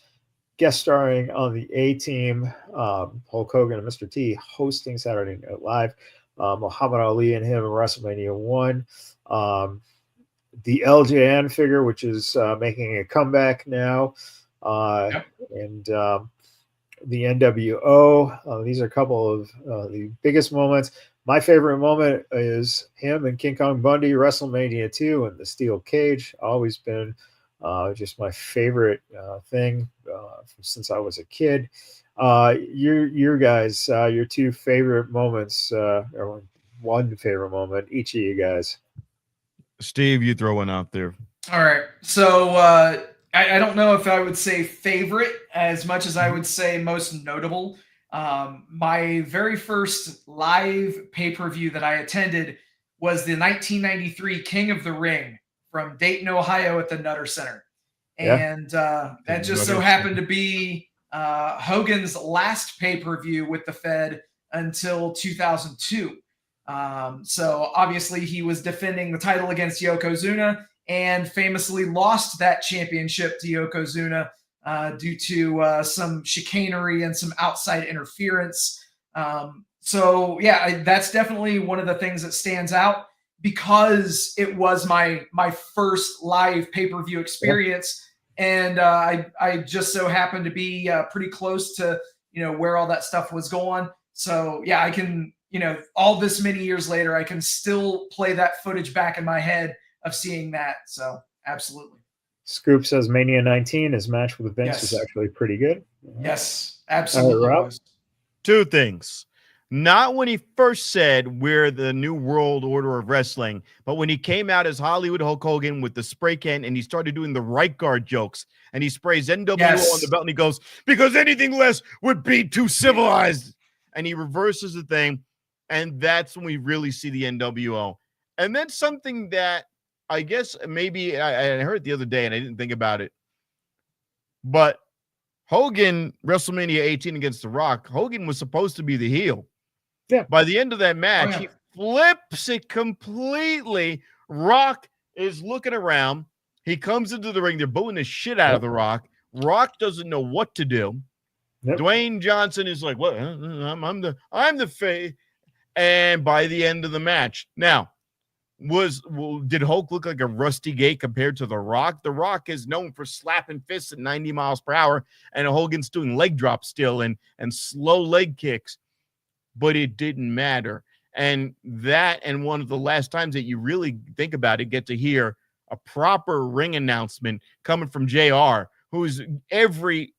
guest starring on the A-Team, Hulk Hogan and Mr. T hosting Saturday Night Live, Muhammad Ali and him in WrestleMania 1, the LJN figure, which is making a comeback now, and the NWO. These are a couple of the biggest moments. My favorite moment is him and King Kong Bundy, WrestleMania 2, and the steel cage. Always been just my favorite thing since I was a kid. Your guys, your two favorite moments, or one favorite moment, each of you guys. Steve, you throw one out there. All right. So I don't know if I would say favorite as much as I would say most notable. My very first live pay-per-view that I attended was the 1993 King of the Ring from Dayton, Ohio at the Nutter Center. And that just so happened to be Hogan's last pay-per-view with the Fed until 2002. So obviously he was defending the title against Yokozuna and famously lost that championship to Yokozuna due to some chicanery and some outside interference. So yeah, that's definitely one of the things that stands out because it was my first live pay-per-view experience. And I just so happened to be pretty close to, where all that stuff was going. So yeah, I can, all this many years later, I can still play that footage back in my head of seeing that. So absolutely. Scoop says Mania 19, his match with Vince was actually pretty good. Yes, absolutely. Was. Two things. Not when he first said we're the new world order of wrestling, but when he came out as Hollywood Hulk Hogan with the spray can and he started doing the right guard jokes and he sprays NWO on the belt and he goes, because anything less would be too civilized. And he reverses the thing. And that's when we really see the NWO. And then something that I guess maybe I heard the other day and I didn't think about it, but Hogan, WrestleMania 18 against The Rock, Hogan was supposed to be the heel. Yeah. By the end of that match, he flips it completely. Rock is looking around. He comes into the ring. They're booing the shit out of The Rock. Rock doesn't know what to do. Dwayne Johnson is like, "What? I'm the face." And by the end of the match, now, did Hulk look like a rusty gate compared to The Rock? The Rock is known for slapping fists at 90 miles per hour, and Hogan's doing leg drops still and slow leg kicks. But it didn't matter. And one of the last times that you really think about it, get to hear a proper ring announcement coming from JR, who's every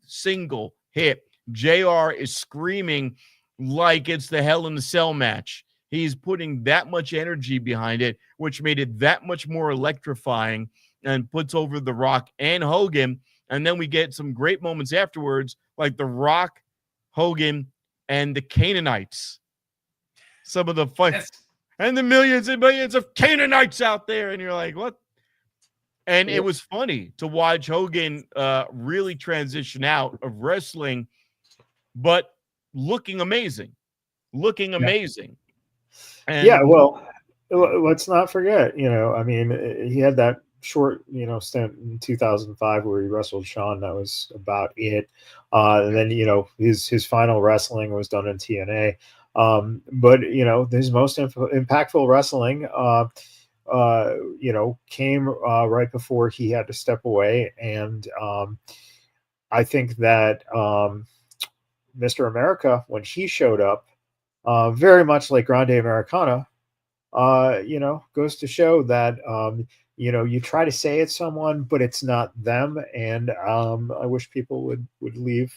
single hit. JR is screaming like it's the Hell in the Cell match. He's putting that much energy behind it, which made it that much more electrifying and puts over The Rock and Hogan. And then we get some great moments afterwards, like The Rock, Hogan, and the Canaanites. Some of the fun and the millions and millions of Canaanites out there. And you're like, what? And it was funny to watch Hogan really transition out of wrestling, but looking amazing. And well, let's not forget, he had that short, stint in 2005 where he wrestled Shawn. That was about it. And then, his final wrestling was done in TNA. But his most impactful wrestling, came right before he had to step away, and I think that Mr. America, when he showed up, very much like Grande Americana, goes to show that you try to say it's someone, but it's not them. And I wish people would leave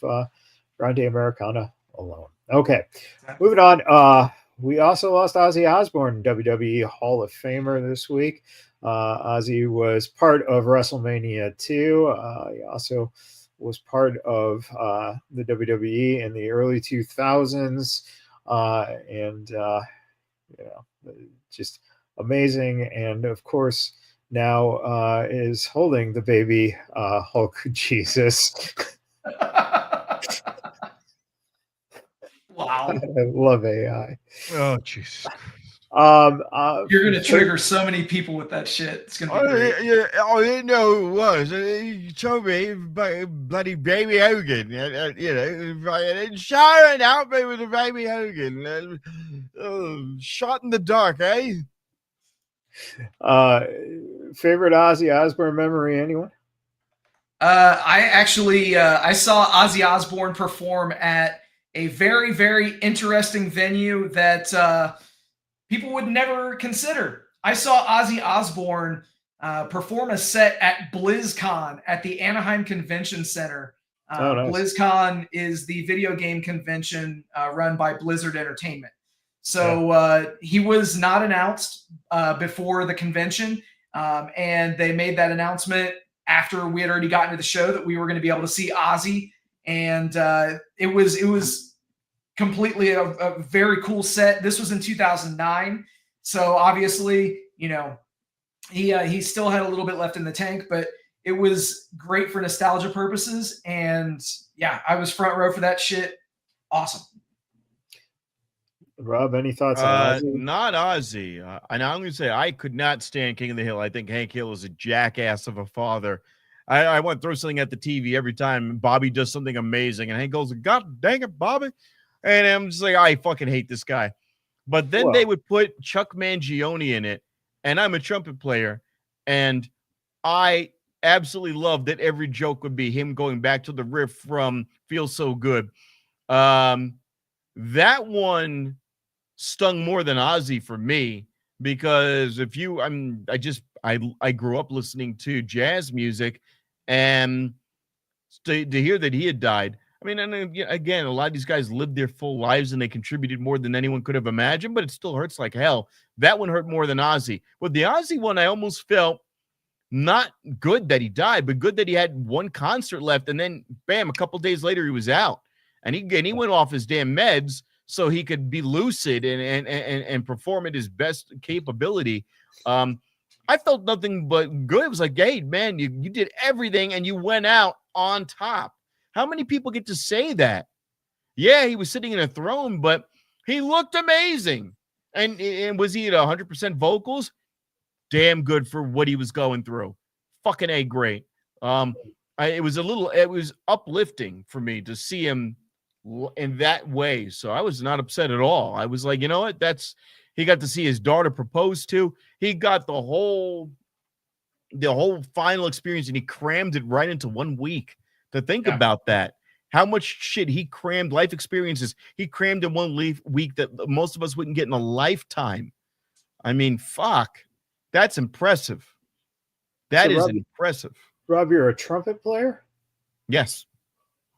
Grande Americana alone. Okay, moving on. We also lost Ozzy Osbourne, WWE Hall of Famer, this week. Ozzy was part of WrestleMania 2. He also was part of the WWE in the early 2000s. And just amazing. And of course, now is holding the baby Hulk Jesus. Wow. I love AI. Oh, Jesus. You're going to trigger so many people with that shit. It's going to be great. I didn't know who it was. You told me about bloody Baby Hogan. Sharon, help me with the Baby Hogan. Shot in the dark, eh? Favorite Ozzy Osbourne memory, anyone? I saw Ozzy Osbourne perform at a very, very interesting venue that people would never consider. I saw Ozzy Osbourne perform a set at BlizzCon at the Anaheim Convention Center. Nice. BlizzCon is the video game convention run by Blizzard Entertainment. So he was not announced before the convention, and they made that announcement after we had already gotten to the show that we were going to be able to see Ozzy, and it was completely a very cool set. This was in 2009, so obviously, he still had a little bit left in the tank, but it was great for nostalgia purposes. And yeah, I was front row for that shit. Awesome. Rob, any thoughts on Ozzy? Not Ozzy. And I'm going to say I could not stand King of the Hill. I think Hank Hill is a jackass of a father. I want to throw something at the TV every time Bobby does something amazing, and Hank goes, "God dang it, Bobby!" And I'm just like, I fucking hate this guy. But then they would put Chuck Mangione in it, and I'm a trumpet player, and I absolutely love that every joke would be him going back to the riff from "Feels So Good." That one stung more than Ozzy for me, because I grew up listening to jazz music, and to hear that he had died. I mean, and again, a lot of these guys lived their full lives and they contributed more than anyone could have imagined, but it still hurts like hell. That one hurt more than Ozzy. With the Ozzy one, I almost felt not good that he died, but good that he had one concert left, and then bam, a couple days later he was out, and he went off his damn meds so he could be lucid and perform at his best capability. I felt nothing but good. It was like, hey, man, you did everything and you went out on top. How many people get to say that? Yeah, he was sitting in a throne, but he looked amazing. And was he at 100% vocals? Damn good for what he was going through. Fucking A, great. It was uplifting for me to see him in that way. So I was not upset at all. I was like, you know what? He got to see his daughter propose to. He got the whole final experience, and he crammed it right into 1 week. To think about that, how much shit he crammed, life experiences he crammed in 1 week that most of us wouldn't get in a lifetime. I mean, fuck, that's impressive. That is impressive. Rob, you're a trumpet player? Yes.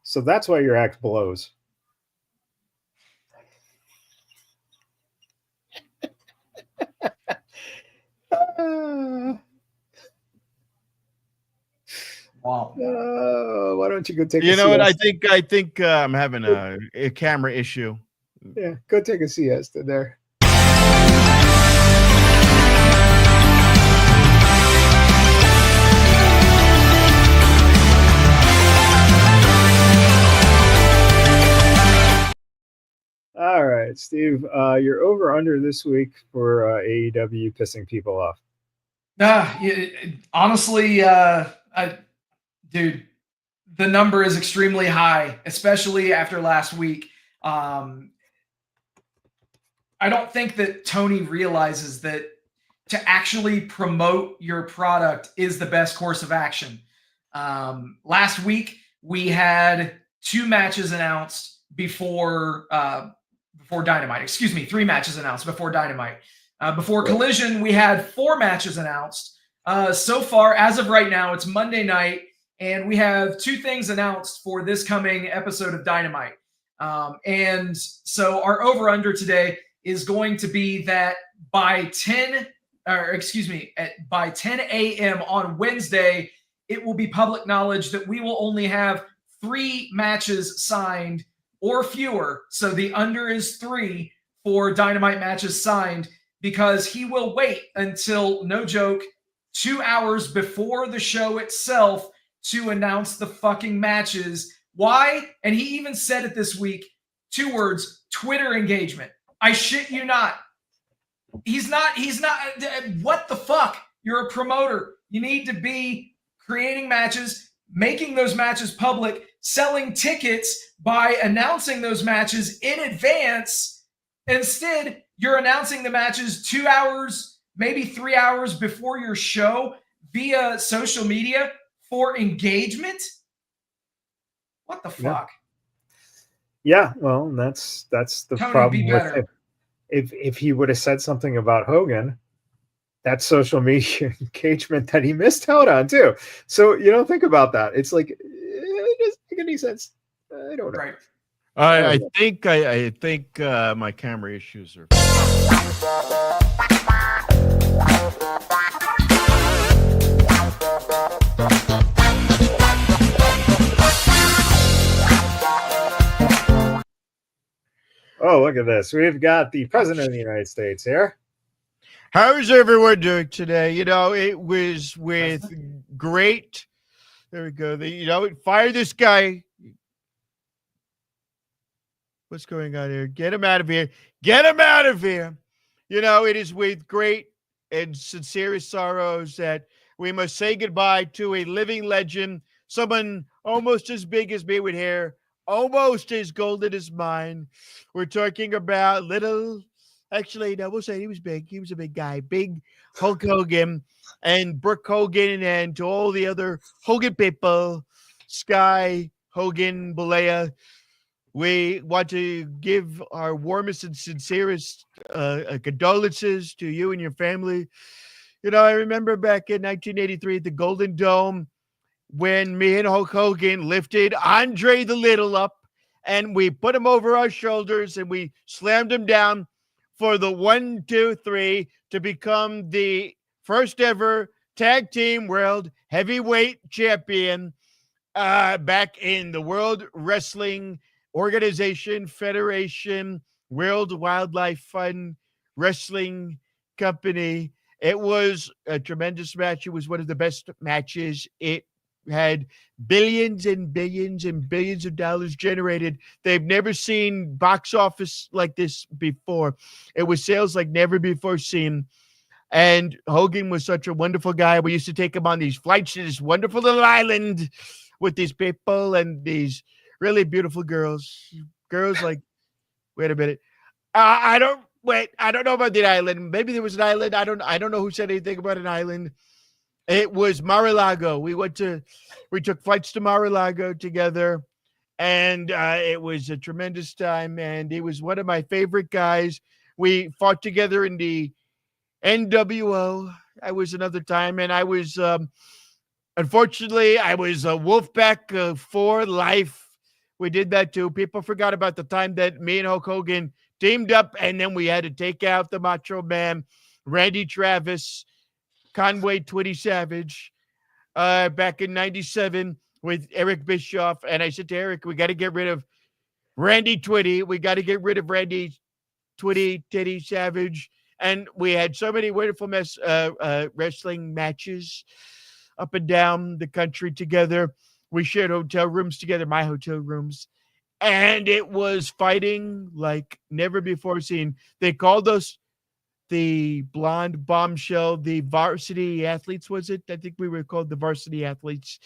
So that's why your act blows. Wow. Why don't you go take a siesta? What? I think I'm having a camera issue. Yeah, go take a siesta there. All right, Steve, you're over under this week for AEW pissing people off. Honestly, dude, the number is extremely high, especially after last week. I don't think that Tony realizes that to actually promote your product is the best course of action. Last week we had 2 matches announced before Dynamite. Excuse me, 3 matches announced before Dynamite. Before Collision, we had 4 matches announced. So far, as of right now, it's Monday night, and we have 2 things announced for this coming episode of Dynamite. And so our over-under today is going to be that by 10 a.m. on Wednesday, it will be public knowledge that we will only have 3 matches signed or fewer. So the under is 3 for Dynamite matches signed, because he will wait until, no joke, 2 hours before the show itself to announce the fucking matches. Why? And he even said it this week, 2 words, Twitter engagement. I shit you not. He's not, what the fuck? You're a promoter. You need to be creating matches, making those matches public, selling tickets by announcing those matches in advance. Instead, you're announcing the matches 2 hours, maybe 3 hours before your show via social media for engagement. What the fuck? Yeah, well, that's the Tony, problem be with better. it. If he would have said something about Hogan, that's social media engagement that he missed out on too. So, think about that. It's like, it doesn't make any sense. I don't know. Right. I think my camera issues are. Oh, look at this. We've got the President of the United States here. How's everyone doing today? It was with great. There we go. Fire this guy. What's going on here? Get him out of here. Get him out of here. It is with great and sincerest sorrows that we must say goodbye to a living legend, someone almost as big as me with hair, almost as golden as mine. We're talking about we'll say he was big. He was a big guy, big Hulk Hogan and Brooke Hogan, and to all the other Hogan people, Sky, Hogan, Balea. We want to give our warmest and sincerest condolences to you and your family. I remember back in 1983 at the Golden Dome when me and Hulk Hogan lifted Andre the Little up, and we put him over our shoulders and we slammed him down for the 1, 2, 3 to become the first ever tag team world heavyweight champion back in the World Wrestling Organization, Federation, World Wildlife Fund Wrestling Company. It was a tremendous match. It was one of the best matches. It had billions and billions and billions of dollars generated. They've never seen box office like this before. It was sales like never before seen. And Hogan was such a wonderful guy. We used to take him on these flights to this wonderful little island with these people and these really beautiful girls. Girls like, wait a minute. I don't know about the island. Maybe there was an island. I don't know who said anything about an island. It was Mar-a-Lago. We took flights to Mar-a-Lago together, and it was a tremendous time. And he was one of my favorite guys. We fought together in the NWO. I was another time, and I was unfortunately I was a Wolfpack for life. We did that too. People forgot about the time that me and Hulk Hogan teamed up, and then we had to take out the Macho Man, Randy Travis, Conway Twitty Savage, back in 97 with Eric Bischoff. And I said to Eric, we got to get rid of Randy Twitty. We got to get rid of Randy Titty Savage. And we had so many wonderful wrestling matches up and down the country together. We shared hotel rooms together, my hotel rooms. And it was fighting like never before seen. They called us the Blonde Bombshell, the Varsity Athletes, was it? I think we were called the Varsity Athletes.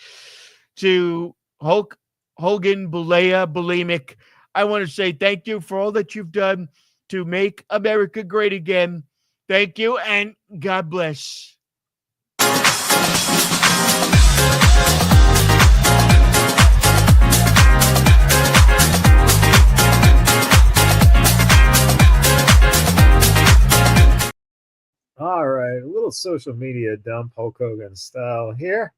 To Hulk Hogan, Balea, Bulimic, I want to say thank you for all that you've done to make America great again. Thank you, and God bless. All right, a little social media dump, Hulk Hogan style here.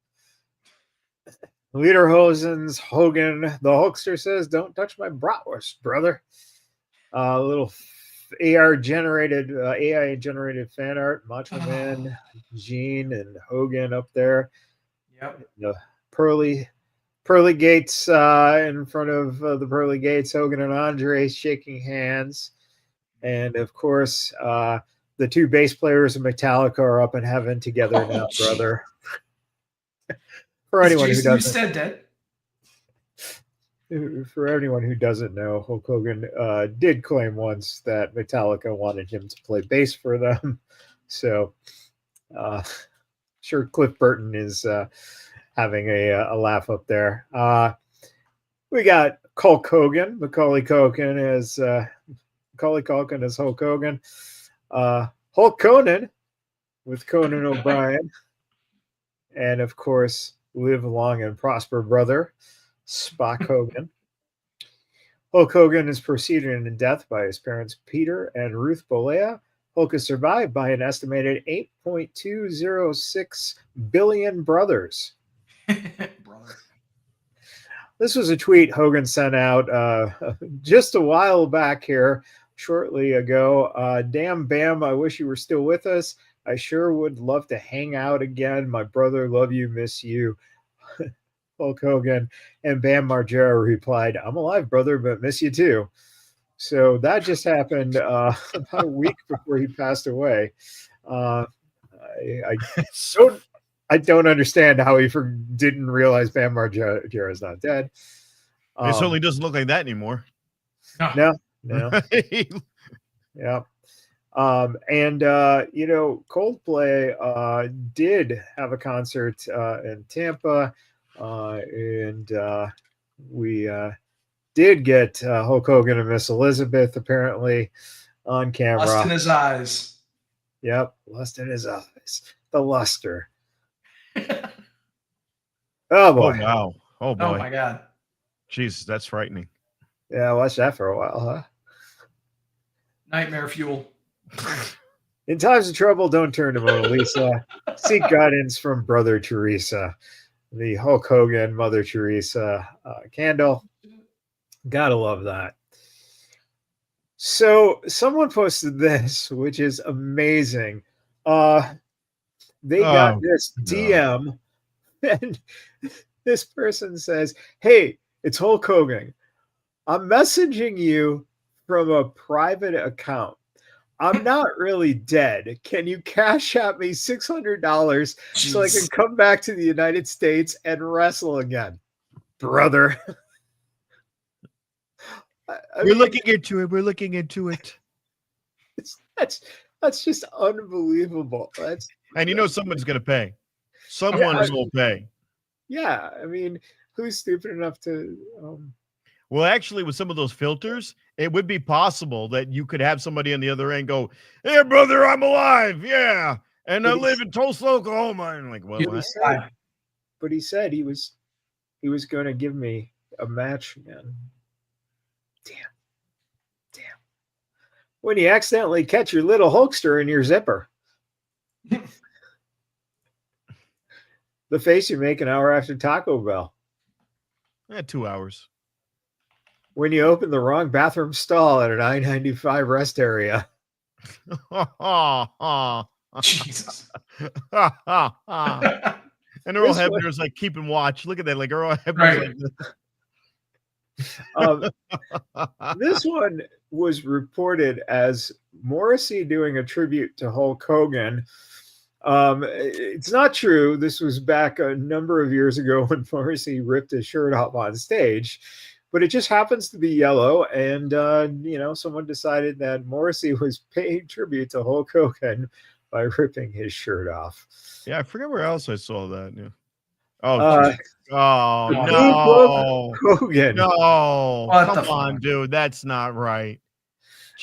Lederhosen's Hogan, the Hulkster says, "Don't touch my bratwurst, brother." A little AI generated fan art, Macho Man, Gene, and Hogan up there. Yep. The pearly gates in front of the pearly gates. Hogan and Andre shaking hands, and of course, the two bass players of Metallica are up in heaven together now, brother. For anyone who doesn't, for anyone who doesn't know, Hulk Hogan did claim once that Metallica wanted him to play bass for them. So, sure, Cliff Burton is having a laugh up there. We got Hulk Hogan, Macaulay Culkin as Hulk Hogan, Hulk Conan with Conan O'Brien, and of course, live long and prosper, brother, Spock Hogan. Hulk Hogan is preceded in death by his parents Peter and Ruth Bolea. Hulk is survived by an estimated 8.206 billion brothers. This was a tweet Hogan sent out just a while back here, shortly ago. Damn, Bam, I wish you were still with us. I sure would love to hang out again. My brother, love you, miss you. Hulk Hogan. And Bam Margera replied, "I'm alive, brother, but miss you too." So that just happened about a week before he passed away. I don't understand how he didn't realize Bam Margera is not dead. It certainly doesn't look like that anymore. No. Yeah. And Coldplay did have a concert in Tampa, and we did get Hulk Hogan and Miss Elizabeth apparently on camera. Lust in his eyes. Yep, lust in his eyes. The luster. Oh boy! Oh wow! Oh boy! Oh my God! Jeez, that's frightening. Yeah, I watched that for a while, huh? Nightmare fuel. In times of trouble, don't turn to Mona Lisa. Seek guidance from Brother Teresa. The Hulk Hogan Mother Teresa candle. Gotta love that. So someone posted this, which is amazing. They got this DM, and this person says, "Hey, it's Hulk Hogan. I'm messaging you from a private account. I'm not really dead. Can you cash out me $600 so I can come back to the United States and wrestle again, brother?" We're looking into it. We're looking into it. That's just unbelievable. And you know someone's going to pay. Someone will pay. Yeah, I mean, who's stupid enough to? Well, actually, with some of those filters, it would be possible that you could have somebody on the other end go, "Hey, brother, I'm alive. Yeah, and I live in Tulsa, Oklahoma." And I'm like, well, but he said he was going to give me a match again. Damn. When you accidentally catch your little Hulkster in your zipper. The face you make an hour after Taco Bell. 2 hours. When you open the wrong bathroom stall at an I-95 rest area. Jesus. And Earl Hebner's like keeping watch. Look at that. Like Earl Hebner's this one was reported as Morrissey doing a tribute to Hulk Hogan. It's not true. This was back a number of years ago when Morrissey ripped his shirt off on stage, but it just happens to be yellow. And, someone decided that Morrissey was paying tribute to Hulk Hogan by ripping his shirt off. Yeah, I forget where else I saw that. Yeah. No. Hogan. No, What come on, dude. That's not right.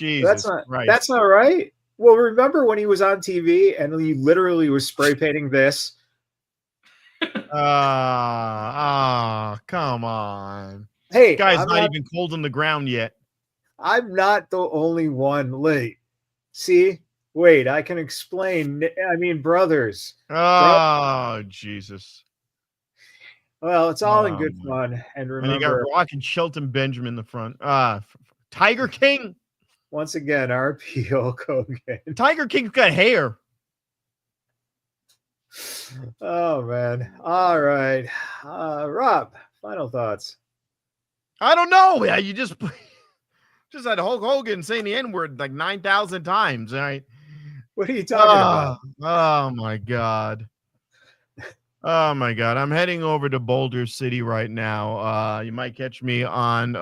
Jesus Christ. That's not right. Well, remember when he was on TV and he literally was spray painting this? Come on. Hey, Guy's not even cold on the ground yet. I'm not the only one late. See? Wait, I can explain. I mean, brothers. Oh, Jesus. Well, it's all in good fun. And remember, and you got Rock and Shelton Benjamin in the front. Tiger King. Once again, RP Hulk Hogan. Tiger King's got hair. Oh, man. All right. Rob, final thoughts. I don't know. Yeah, you just had Hulk Hogan saying the N-word like 9,000 times. All right. What are you talking about? Oh, my God. Oh, my God. I'm heading over to Boulder City right now. You might catch me on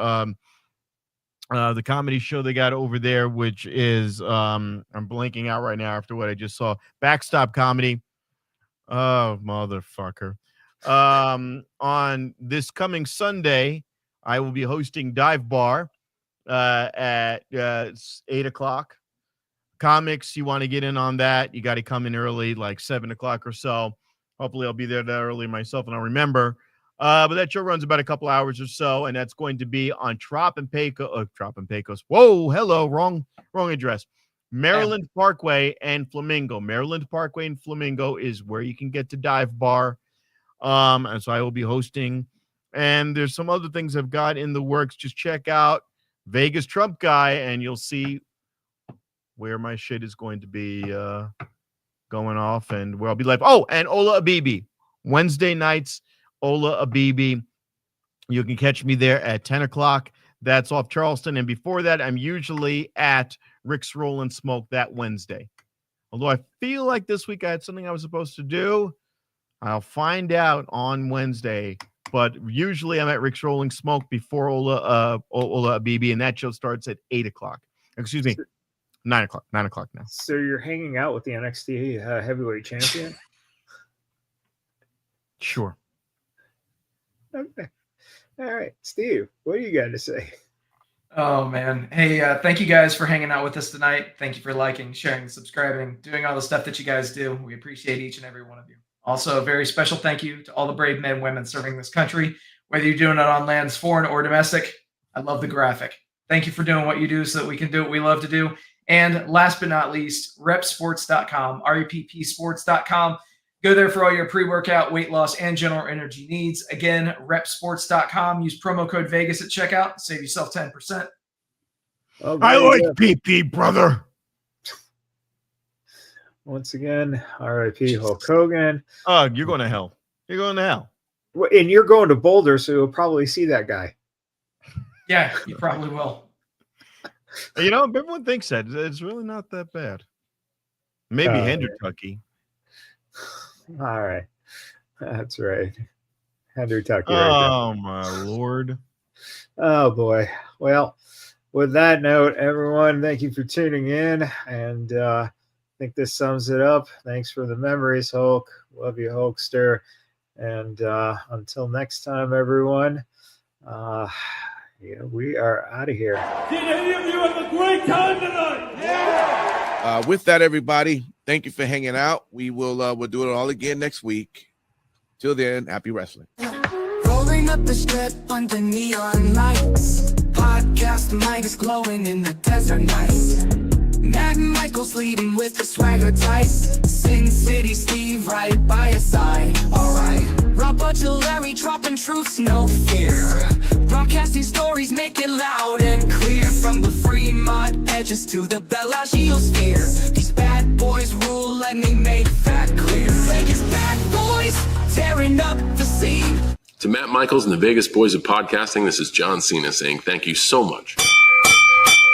the comedy show they got over there, which is I'm blanking out right now after what I just saw. Backstop Comedy. Oh, motherfucker. On this coming Sunday, I will be hosting Dive Bar at 8 o'clock. Comics, you want to get in on that, you got to come in early, like 7 o'clock or so. Hopefully I'll be there that early myself and I'll remember. But that show runs about a couple hours or so, and that's going to be on Trop and Pecos. Whoa, hello, wrong address. Maryland Parkway and Flamingo. Maryland Parkway and Flamingo is where you can get to Dive Bar. And so I will be hosting. And there's some other things I've got in the works. Just check out Vegas Trump Guy, and you'll see where my shit is going to be going off and where I'll be live. Oh, and Ola Abibi. Wednesday nights, Ola Abibi. You can catch me there at 10 o'clock. That's off Charleston. And before that, I'm usually at Rick's Roll and Smoke that Wednesday. Although I feel like this week I had something I was supposed to do. I'll find out on Wednesday. But usually I'm at Rick's Rolling Smoke before Ola Abibi, and that show starts at 8 o'clock. Excuse me, 9 o'clock. 9 o'clock now. So you're hanging out with the NXT heavyweight champion? Sure. Okay. All right, Steve, what do you got to say? Oh, man. Hey, thank you guys for hanging out with us tonight. Thank you for liking, sharing, subscribing, doing all the stuff that you guys do. We appreciate each and every one of you. Also, a very special thank you to all the brave men and women serving this country, whether you're doing it on lands foreign or domestic. I love the graphic. Thank you for doing what you do so that we can do what we love to do. And last but not least, repsports.com, reppsports.com. Go there for all your pre-workout, weight loss, and general energy needs. Again, repsports.com. Use promo code Vegas at checkout. Save yourself 10%. Oh, I like PP, brother. Once again, RIP Hulk Hogan. You're going to hell. You're going to hell. And you're going to Boulder, so you'll probably see that guy. Yeah, you probably will. You know, everyone thinks that. It's really not that bad. Maybe Hendertucky. All right. That's right. Hendertucky. Oh, my Lord. Oh, boy. Well, with that note, everyone, thank you for tuning in. And I think this sums it up. Thanks for the memories, Hulk. Love you, Hulkster. And until next time, everyone, we are out of here. Did any of you have a great time tonight? Yeah! With that, everybody, thank you for hanging out. We'll do it all again next week. Till then, happy wrestling. Rolling up the strip under neon lights. Podcast mic is glowing in the desert nights. Matt Michaels leading with the swagger tights. Sin City Steve right by your side. Alright. Rob Larry dropping truths, no fear. Broadcasting stories, make it loud and clear. From the Fremont edges to the Bellagio sphere. These bad boys rule, let me make that clear. Vegas bad boys, tearing up the scene. To Matt Michaels and the Vegas Boys of Podcasting, this is John Cena saying thank you so much